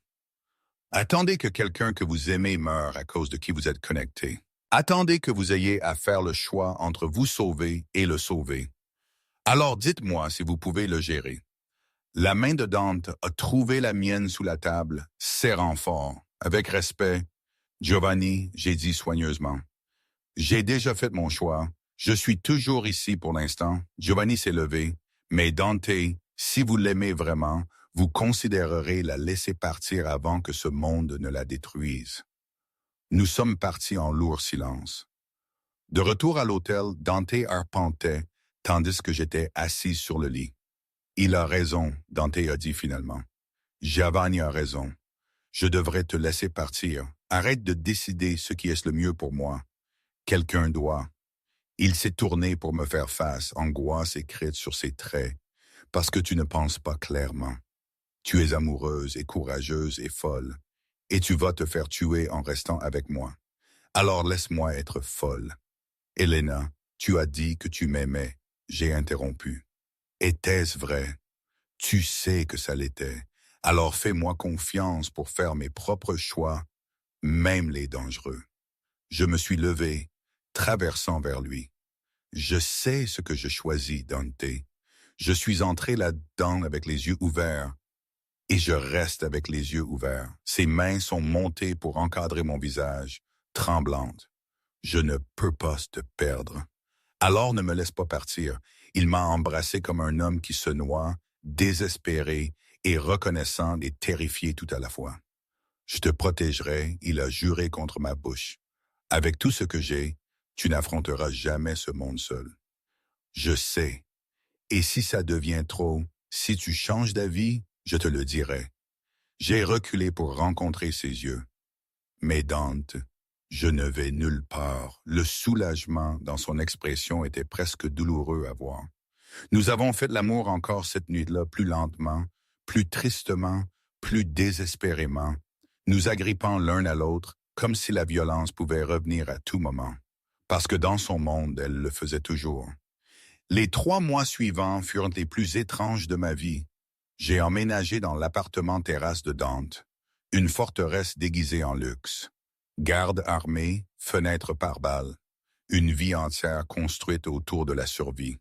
Attendez que quelqu'un que vous aimez meure à cause de qui vous êtes connecté. Attendez que vous ayez à faire le choix entre vous sauver et le sauver. Alors dites-moi si vous pouvez le gérer. La main de Dante a trouvé la mienne sous la table, serrant fort. Avec respect, Giovanni, j'ai dit soigneusement. J'ai déjà fait mon choix. Je suis toujours ici pour l'instant. Giovanni s'est levé. Mais Dante, si vous l'aimez vraiment, vous considérerez la laisser partir avant que ce monde ne la détruise. Nous sommes partis en lourd silence. De retour à l'hôtel, Dante arpentait, tandis que j'étais assis sur le lit. Il a raison, Dante a dit finalement. Giovanni a raison. Je devrais te laisser partir. Arrête de décider ce qui est le mieux pour moi. Quelqu'un doit. Il s'est tourné pour me faire face, angoisse écrite sur ses traits, parce que tu ne penses pas clairement. Tu es amoureuse et courageuse et folle, et tu vas te faire tuer en restant avec moi. Alors laisse-moi être folle. Elena, tu as dit que tu m'aimais. J'ai interrompu. Était-ce vrai? Tu sais que ça l'était. Alors fais-moi confiance pour faire mes propres choix, même les dangereux. Je me suis levé, traversant vers lui. Je sais ce que je choisis, Dante. Je suis entré là-dedans avec les yeux ouverts, et je reste avec les yeux ouverts. Ses mains sont montées pour encadrer mon visage, tremblante. Je ne peux pas te perdre. Alors ne me laisse pas partir. Il m'a embrassé comme un homme qui se noie, désespéré et reconnaissant et terrifié tout à la fois. Je te protégerai, il a juré contre ma bouche. Avec tout ce que j'ai, tu n'affronteras jamais ce monde seul. Je sais. Et si ça devient trop, si tu changes d'avis, je te le dirai. J'ai reculé pour rencontrer ses yeux. Mais Dante, je ne vais nulle part. Le soulagement dans son expression était presque douloureux à voir. Nous avons fait l'amour encore cette nuit-là, plus lentement, plus tristement, plus désespérément, nous agrippant l'un à l'autre, comme si la violence pouvait revenir à tout moment. Parce que dans son monde, elle le faisait toujours. Les 3 mois suivants furent les plus étranges de ma vie. J'ai emménagé dans l'appartement terrasse de Dante, une forteresse déguisée en luxe. Garde armée, fenêtres par balles, une vie entière construite autour de la survie.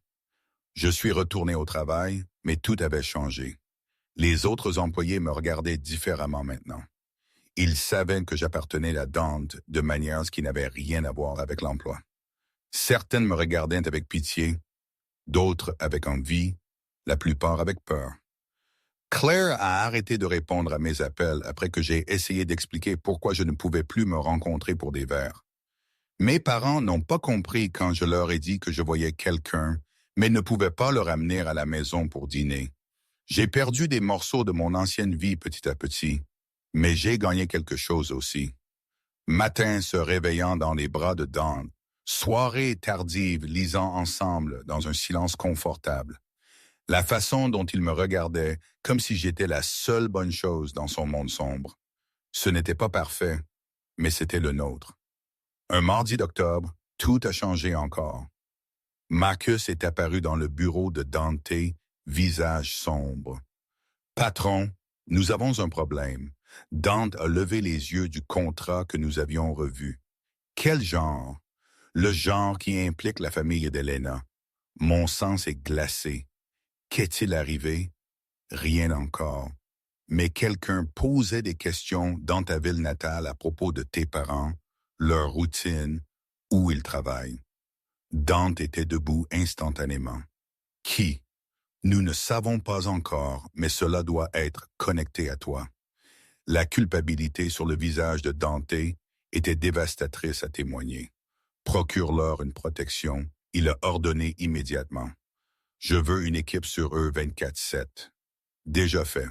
Je suis retourné au travail, mais tout avait changé. Les autres employés me regardaient différemment maintenant. Ils savaient que j'appartenais à Dante de manière qui n'avait rien à voir avec l'emploi. Certaines me regardaient avec pitié, d'autres avec envie, la plupart avec peur. Claire a arrêté de répondre à mes appels après que j'ai essayé d'expliquer pourquoi je ne pouvais plus me rencontrer pour des verres. Mes parents n'ont pas compris quand je leur ai dit que je voyais quelqu'un, mais ne pouvaient pas le ramener à la maison pour dîner. J'ai perdu des morceaux de mon ancienne vie petit à petit, mais j'ai gagné quelque chose aussi. Matin se réveillant dans les bras de Dante, soirée tardive lisant ensemble dans un silence confortable. La façon dont il me regardait, comme si j'étais la seule bonne chose dans son monde sombre. Ce n'était pas parfait, mais c'était le nôtre. Un mardi d'octobre, tout a changé encore. Marcus est apparu dans le bureau de Dante, visage sombre. « Patron, nous avons un problème. » Dante a levé les yeux du contrat que nous avions revu. « Quel genre? » « Le genre qui implique la famille d'Elena. » Mon sang s'est glacé. Qu'est-il arrivé? Rien encore. Mais quelqu'un posait des questions dans ta ville natale à propos de tes parents, leur routine, où ils travaillent. Dante était debout instantanément. Qui? Nous ne savons pas encore, mais cela doit être connecté à toi. La culpabilité sur le visage de Dante était dévastatrice à témoigner. Procure-leur une protection, il a ordonné immédiatement. Je veux une équipe sur eux 24/7. Déjà fait.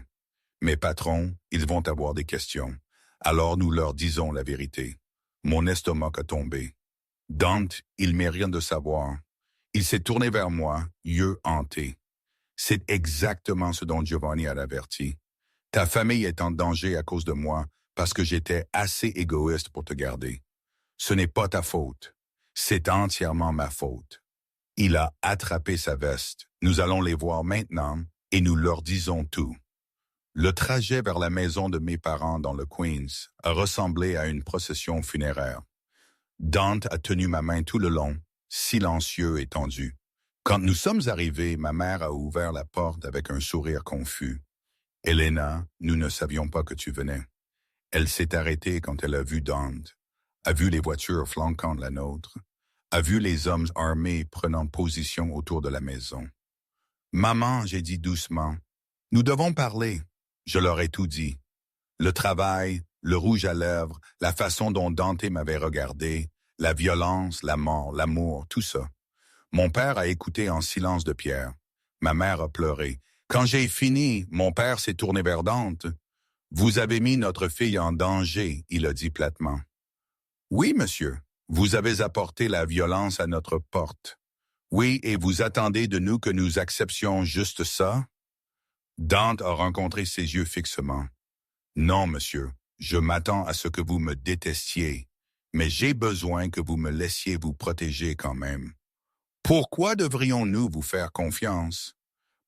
Mes patrons, ils vont avoir des questions. Alors nous leur disons la vérité. Mon estomac a tombé. Dante, il m'est rien de savoir. Il s'est tourné vers moi, yeux hantés. C'est exactement ce dont Giovanni a averti. Ta famille est en danger à cause de moi parce que j'étais assez égoïste pour te garder. Ce n'est pas ta faute. C'est entièrement ma faute. Il a attrapé sa veste, Nous allons les voir maintenant et nous leur disons tout. Le trajet vers la maison de mes parents dans le Queens a ressemblé à une procession funéraire. Dante a tenu ma main tout le long, silencieux et tendu. Quand nous sommes arrivés, ma mère a ouvert la porte avec un sourire confus. « Elena, nous ne savions pas que tu venais. » Elle s'est arrêtée quand elle a vu Dante, a vu les voitures flanquant la nôtre, a vu les hommes armés prenant position autour de la maison. « Maman, j'ai dit doucement, nous devons parler. » Je leur ai tout dit. Le travail, le rouge à lèvres, la façon dont Dante m'avait regardé, la violence, la mort, l'amour, tout ça. Mon père a écouté en silence de pierre. Ma mère a pleuré. Quand j'ai fini, mon père s'est tourné vers Dante. « Vous avez mis notre fille en danger, » il a dit platement. « Oui, monsieur, vous avez apporté la violence à notre porte. Oui, et vous attendez de nous que nous acceptions juste ça? » Dante a rencontré ses yeux fixement. « Non, monsieur, je m'attends à ce que vous me détestiez, mais j'ai besoin que vous me laissiez vous protéger quand même. Pourquoi devrions-nous vous faire confiance?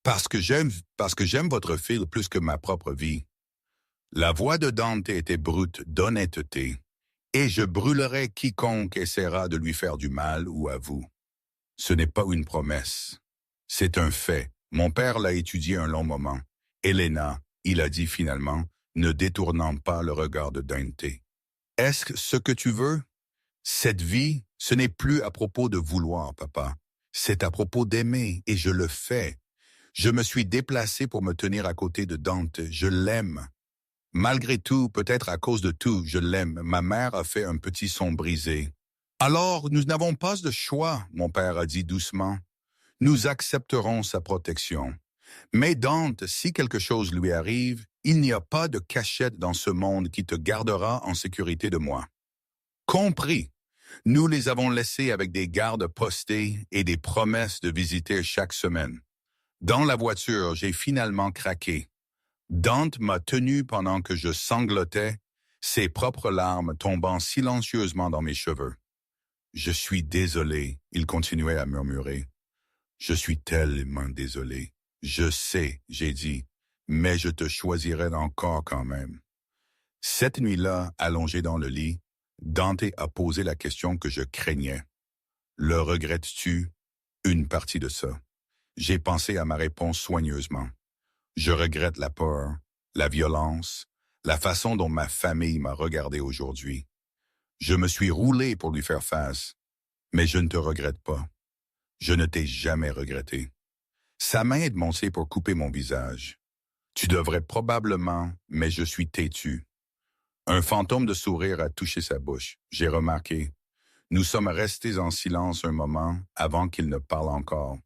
Parce que j'aime votre fille plus que ma propre vie. » La voix de Dante était brute d'honnêteté, et je brûlerai quiconque essaiera de lui faire du mal ou à vous. Ce n'est pas une promesse. C'est un fait. Mon père l'a étudié un long moment. Elena, il a dit finalement, ne détournant pas le regard de Dante. Est-ce ce que tu veux? Cette vie, ce n'est plus à propos de vouloir, papa. C'est à propos d'aimer, et je le fais. Je me suis déplacé pour me tenir à côté de Dante. Je l'aime. Malgré tout, peut-être à cause de tout, je l'aime. Ma mère a fait un petit son brisé. Alors, nous n'avons pas de choix, mon père a dit doucement. Nous accepterons sa protection. Mais Dante, si quelque chose lui arrive, il n'y a pas de cachette dans ce monde qui te gardera en sécurité de moi. Compris. Nous les avons laissés avec des gardes postés et des promesses de visiter chaque semaine. Dans la voiture, j'ai finalement craqué. Dante m'a tenu pendant que je sanglotais, ses propres larmes tombant silencieusement dans mes cheveux. « Je suis désolé », il continuait à murmurer. « Je suis tellement désolé. Je sais, j'ai dit, mais je te choisirai encore quand même. » Cette nuit-là, allongé dans le lit, Dante a posé la question que je craignais. « Le regrettes-tu? » Une partie de ça. J'ai pensé à ma réponse soigneusement. Je regrette la peur, la violence, la façon dont ma famille m'a regardé aujourd'hui. Je me suis roulé pour lui faire face, mais je ne te regrette pas. Je ne t'ai jamais regretté. Sa main est montée pour couper mon visage. Tu devrais probablement, mais je suis têtu. Un fantôme de sourire a touché sa bouche. J'ai remarqué. Nous sommes restés en silence un moment avant qu'il ne parle encore.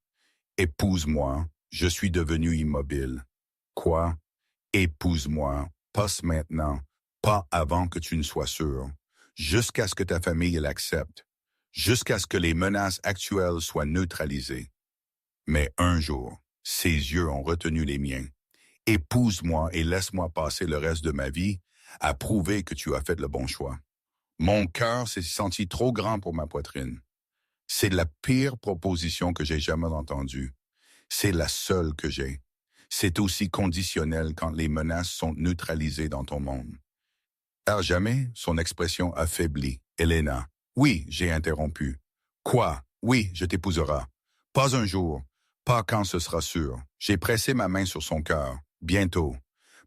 Épouse-moi, je suis devenu immobile. Quoi? Épouse-moi, pas maintenant, pas avant que tu ne sois sûr, jusqu'à ce que ta famille l'accepte, jusqu'à ce que les menaces actuelles soient neutralisées. Mais un jour, ses yeux ont retenu les miens. Épouse-moi et laisse-moi passer le reste de ma vie à prouver que tu as fait le bon choix. Mon cœur s'est senti trop grand pour ma poitrine. C'est la pire proposition que j'ai jamais entendue. C'est la seule que j'ai. C'est aussi conditionnel quand les menaces sont neutralisées dans ton monde. À jamais, son expression affaiblit. Elena. Oui, j'ai interrompu. Quoi? Oui, je t'épouserai. Pas un jour. Pas quand ce sera sûr. J'ai pressé ma main sur son cœur. Bientôt.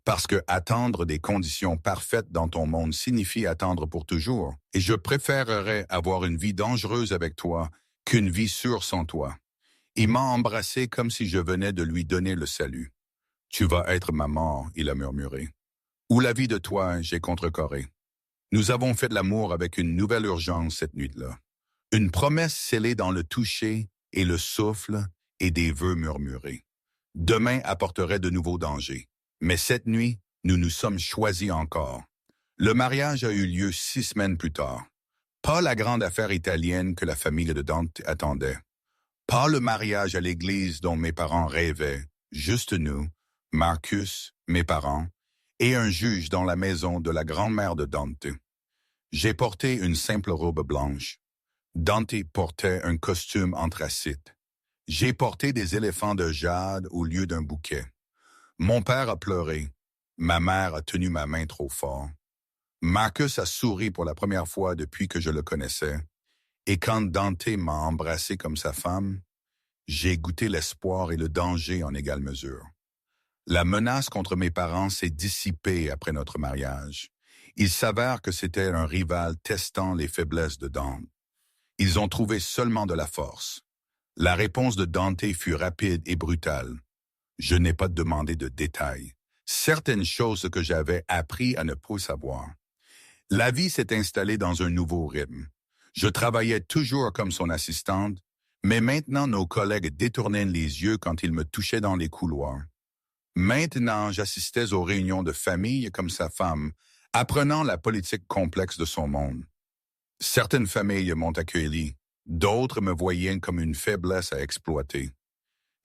Parce que attendre des conditions parfaites dans ton monde signifie attendre pour toujours. Et je préférerais avoir une vie dangereuse avec toi qu'une vie sûre sans toi. Il m'a embrassé comme si je venais de lui donner le salut. « Tu vas être ma mort », il a murmuré. « Ou la vie de toi, j'ai contrecarré. » Nous avons fait de l'amour avec une nouvelle urgence cette nuit-là. Une promesse scellée dans le toucher et le souffle et des vœux murmurés. Demain apporterait de nouveaux dangers. Mais cette nuit, nous nous sommes choisis encore. Le mariage a eu lieu 6 semaines plus tard. Pas la grande affaire italienne que la famille de Dante attendait. Pas le mariage à l'église dont mes parents rêvaient. Juste nous, Marcus, mes parents, et un juge dans la maison de la grand-mère de Dante. J'ai porté une simple robe blanche. Dante portait un costume anthracite. J'ai porté des éléphants de jade au lieu d'un bouquet. Mon père a pleuré. Ma mère a tenu ma main trop fort. Marcus a souri pour la première fois depuis que je le connaissais. Et quand Dante m'a embrassé comme sa femme, j'ai goûté l'espoir et le danger en égale mesure. La menace contre mes parents s'est dissipée après notre mariage. Il s'avère que c'était un rival testant les faiblesses de Dante. Ils ont trouvé seulement de la force. La réponse de Dante fut rapide et brutale. Je n'ai pas demandé de détails. Certaines choses que j'avais appris à ne pas savoir. La vie s'est installée dans un nouveau rythme. Je travaillais toujours comme son assistante, mais maintenant nos collègues détournaient les yeux quand il me touchait dans les couloirs. Maintenant, j'assistais aux réunions de famille comme sa femme, apprenant la politique complexe de son monde. Certaines familles m'ont accueilli, d'autres me voyaient comme une faiblesse à exploiter.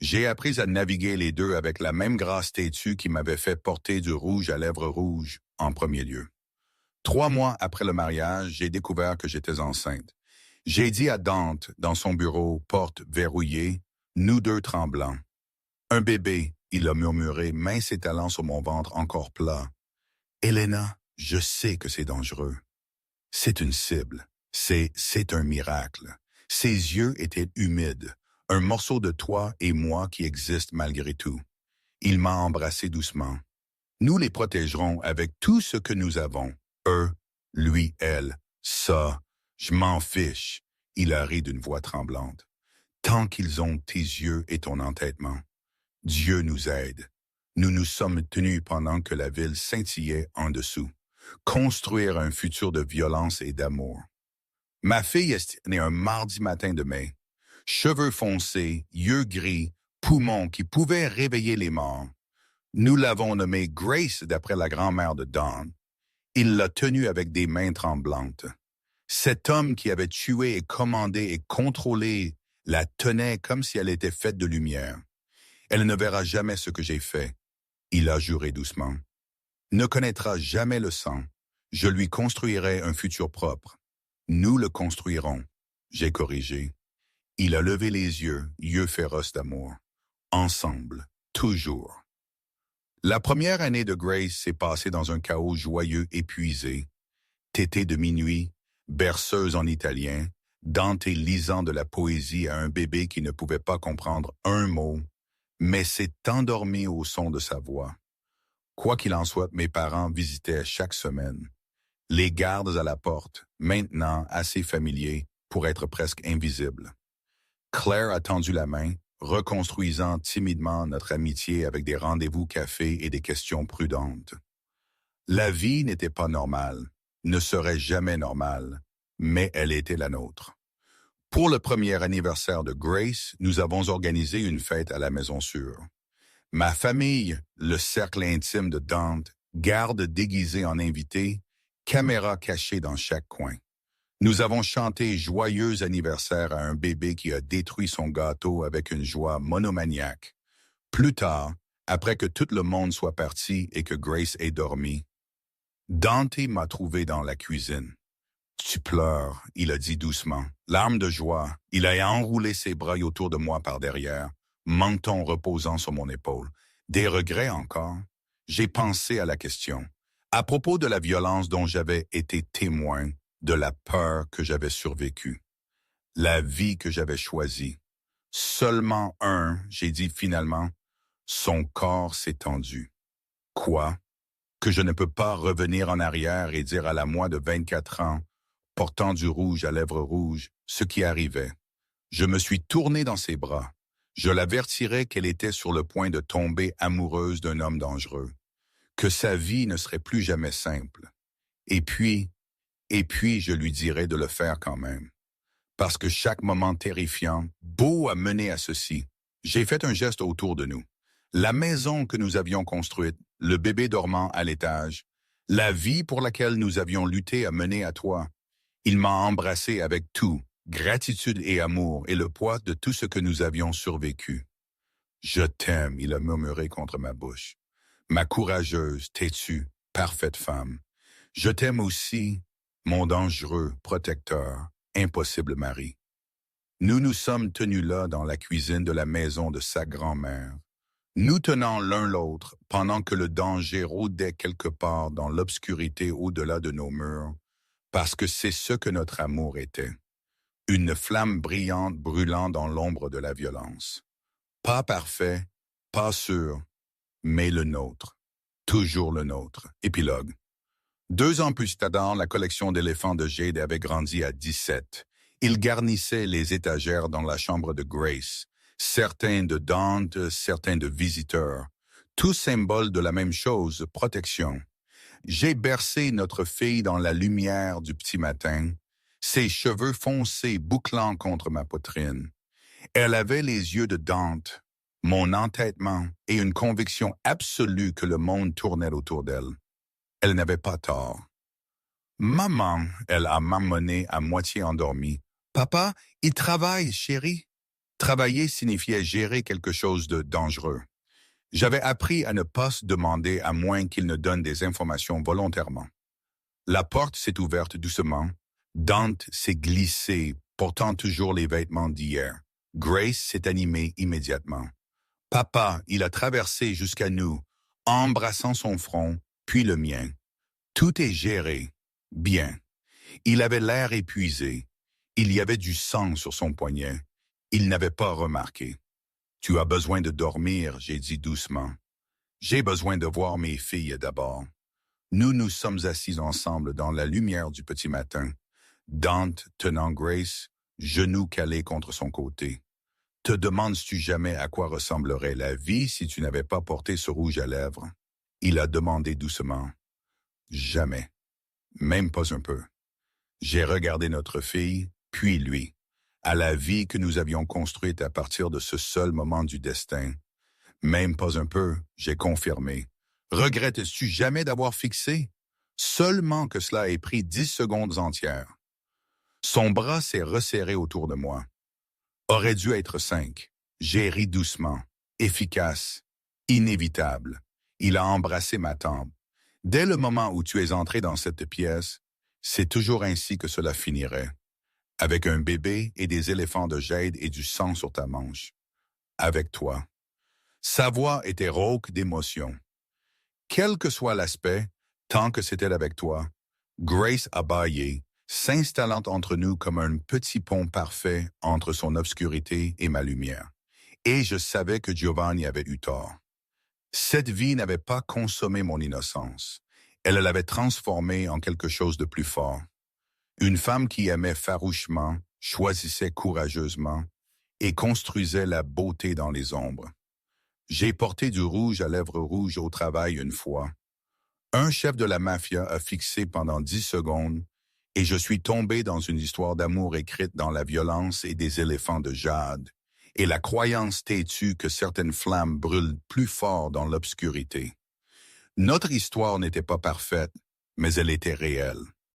J'ai appris à naviguer les deux avec la même grâce têtue qui m'avait fait porter du rouge à lèvres rouges en premier lieu. 3 mois après le mariage, j'ai découvert que j'étais enceinte. J'ai dit à Dante, dans son bureau, porte verrouillée, nous deux tremblants. Un bébé, il a murmuré, main s'étalant sur mon ventre encore plat. Helena, je sais que c'est dangereux. C'est une cible. C'est un miracle. Ses yeux étaient humides. Un morceau de toi et moi qui existe malgré tout. Il m'a embrassé doucement. Nous les protégerons avec tout ce que nous avons. Eux, lui, elle, ça, je m'en fiche. Il a ri d'une voix tremblante. Tant qu'ils ont tes yeux et ton entêtement. Dieu nous aide. Nous nous sommes tenus pendant que la ville scintillait en dessous. Construire un futur de violence et d'amour. Ma fille est née un mardi matin de mai. Cheveux foncés, yeux gris, poumons qui pouvaient réveiller les morts. Nous l'avons nommée Grace d'après la grand-mère de Dawn. Il l'a tenue avec des mains tremblantes. Cet homme qui avait tué et commandé et contrôlé la tenait comme si elle était faite de lumière. Elle ne verra jamais ce que j'ai fait. Il a juré doucement. Ne connaîtra jamais le sang. Je lui construirai un futur propre. Nous le construirons. J'ai corrigé. Il a levé les yeux féroces d'amour. Ensemble, toujours. La première année de Grace s'est passée dans un chaos joyeux épuisé. Tété de minuit, berceuse en italien, Dante lisant de la poésie à un bébé qui ne pouvait pas comprendre un mot, mais s'est endormi au son de sa voix. Quoi qu'il en soit, mes parents visitaient chaque semaine. Les gardes à la porte, maintenant assez familiers pour être presque invisibles. Claire a tendu la main, reconstruisant timidement notre amitié avec des rendez-vous café et des questions prudentes. La vie n'était pas normale, ne serait jamais normale, mais elle était la nôtre. Pour le premier anniversaire de Grace, nous avons organisé une fête à la Maison Sûre. Ma famille, le cercle intime de Dante, garde déguisés en invités, caméra cachée dans chaque coin. Nous avons chanté joyeux anniversaire à un bébé qui a détruit son gâteau avec une joie monomaniaque. Plus tard, après que tout le monde soit parti et que Grace ait dormi, Dante m'a trouvé dans la cuisine. Tu pleures, il a dit doucement. Larmes de joie, il a enroulé ses bras autour de moi par derrière, menton reposant sur mon épaule. Des regrets encore? J'ai pensé à la question. À propos de la violence dont j'avais été témoin, de la peur que j'avais survécue, la vie que j'avais choisie. Seulement j'ai dit finalement, son corps s'est tendu. Quoi? Que je ne peux pas revenir en arrière et dire à la moi de 24 ans, portant du rouge à lèvres rouges, ce qui arrivait. Je me suis tourné dans ses bras. Je l'avertirais qu'elle était sur le point de tomber amoureuse d'un homme dangereux, que sa vie ne serait plus jamais simple. Et puis, je lui dirais de le faire quand même. Parce que chaque moment terrifiant, beau a mené à ceci. J'ai fait un geste autour de nous. La maison que nous avions construite, le bébé dormant à l'étage, la vie pour laquelle nous avions lutté a mené à toi. Il m'a embrassé avec tout, gratitude et amour, et le poids de tout ce que nous avions survécu. Je t'aime, il a murmuré contre ma bouche. Ma courageuse, têtue, parfaite femme. Je t'aime aussi, mon dangereux, protecteur, impossible mari. Nous nous sommes tenus là dans la cuisine de la maison de sa grand-mère, nous tenant l'un l'autre pendant que le danger rôdait quelque part dans l'obscurité au-delà de nos murs, parce que c'est ce que notre amour était, une flamme brillante brûlant dans l'ombre de la violence. Pas parfait, pas sûr, mais le nôtre. Toujours le nôtre. Épilogue. 2 ans plus tard, la collection d'éléphants de Jade avait grandi à 17. Il garnissait les étagères dans la chambre de Grace, certains de Dante, certains de visiteurs, tous symboles de la même chose, protection. J'ai bercé notre fille dans la lumière du petit matin, ses cheveux foncés bouclant contre ma poitrine. Elle avait les yeux de Dante, mon entêtement et une conviction absolue que le monde tournait autour d'elle. Elle n'avait pas tort. Maman, elle a marmonné à moitié endormie. Papa, il travaille, chérie. Travailler signifiait gérer quelque chose de dangereux. J'avais appris à ne pas se demander à moins qu'il ne donne des informations volontairement. La porte s'est ouverte doucement. Dante s'est glissé, portant toujours les vêtements d'hier. Grace s'est animée immédiatement. Papa, il a traversé jusqu'à nous, embrassant son front, puis le mien. Tout est géré. Bien. Il avait l'air épuisé. Il y avait du sang sur son poignet. Il n'avait pas remarqué. Tu as besoin de dormir, j'ai dit doucement. J'ai besoin de voir mes filles d'abord. Nous nous sommes assis ensemble dans la lumière du petit matin. Dante tenant Grace, genoux calés contre son côté. Te demandes-tu jamais à quoi ressemblerait la vie si tu n'avais pas porté ce rouge à lèvres? Il a demandé doucement. Jamais. Même pas un peu. J'ai regardé notre fille, puis lui, à la vie que nous avions construite à partir de ce seul moment du destin. Même pas un peu, j'ai confirmé. Regrettes-tu jamais d'avoir fixé? Seulement que cela ait pris 10 secondes entières. Son bras s'est resserré autour de moi. Aurait dû être 5. J'ai ri doucement, efficace, inévitable. Il a embrassé ma tempe. Dès le moment où tu es entré dans cette pièce, c'est toujours ainsi que cela finirait. Avec un bébé et des éléphants de Jade et du sang sur ta manche. Avec toi. Sa voix était rauque d'émotion. Quel que soit l'aspect, tant que c'était avec toi, Grace a bâillé, s'installant entre nous comme un petit pont parfait entre son obscurité et ma lumière. Et je savais que Giovanni avait eu tort. Cette vie n'avait pas consommé mon innocence. Elle l'avait transformée en quelque chose de plus fort. Une femme qui aimait farouchement, choisissait courageusement et construisait la beauté dans les ombres. J'ai porté du rouge à lèvres rouges au travail une fois. Un chef de la mafia a fixé pendant 10 secondes et je suis tombé dans une histoire d'amour écrite dans la violence et des éléphants de jade et la croyance têtue que certaines flammes brûlent plus fort dans l'obscurité. Notre histoire n'était pas parfaite, mais elle était réelle.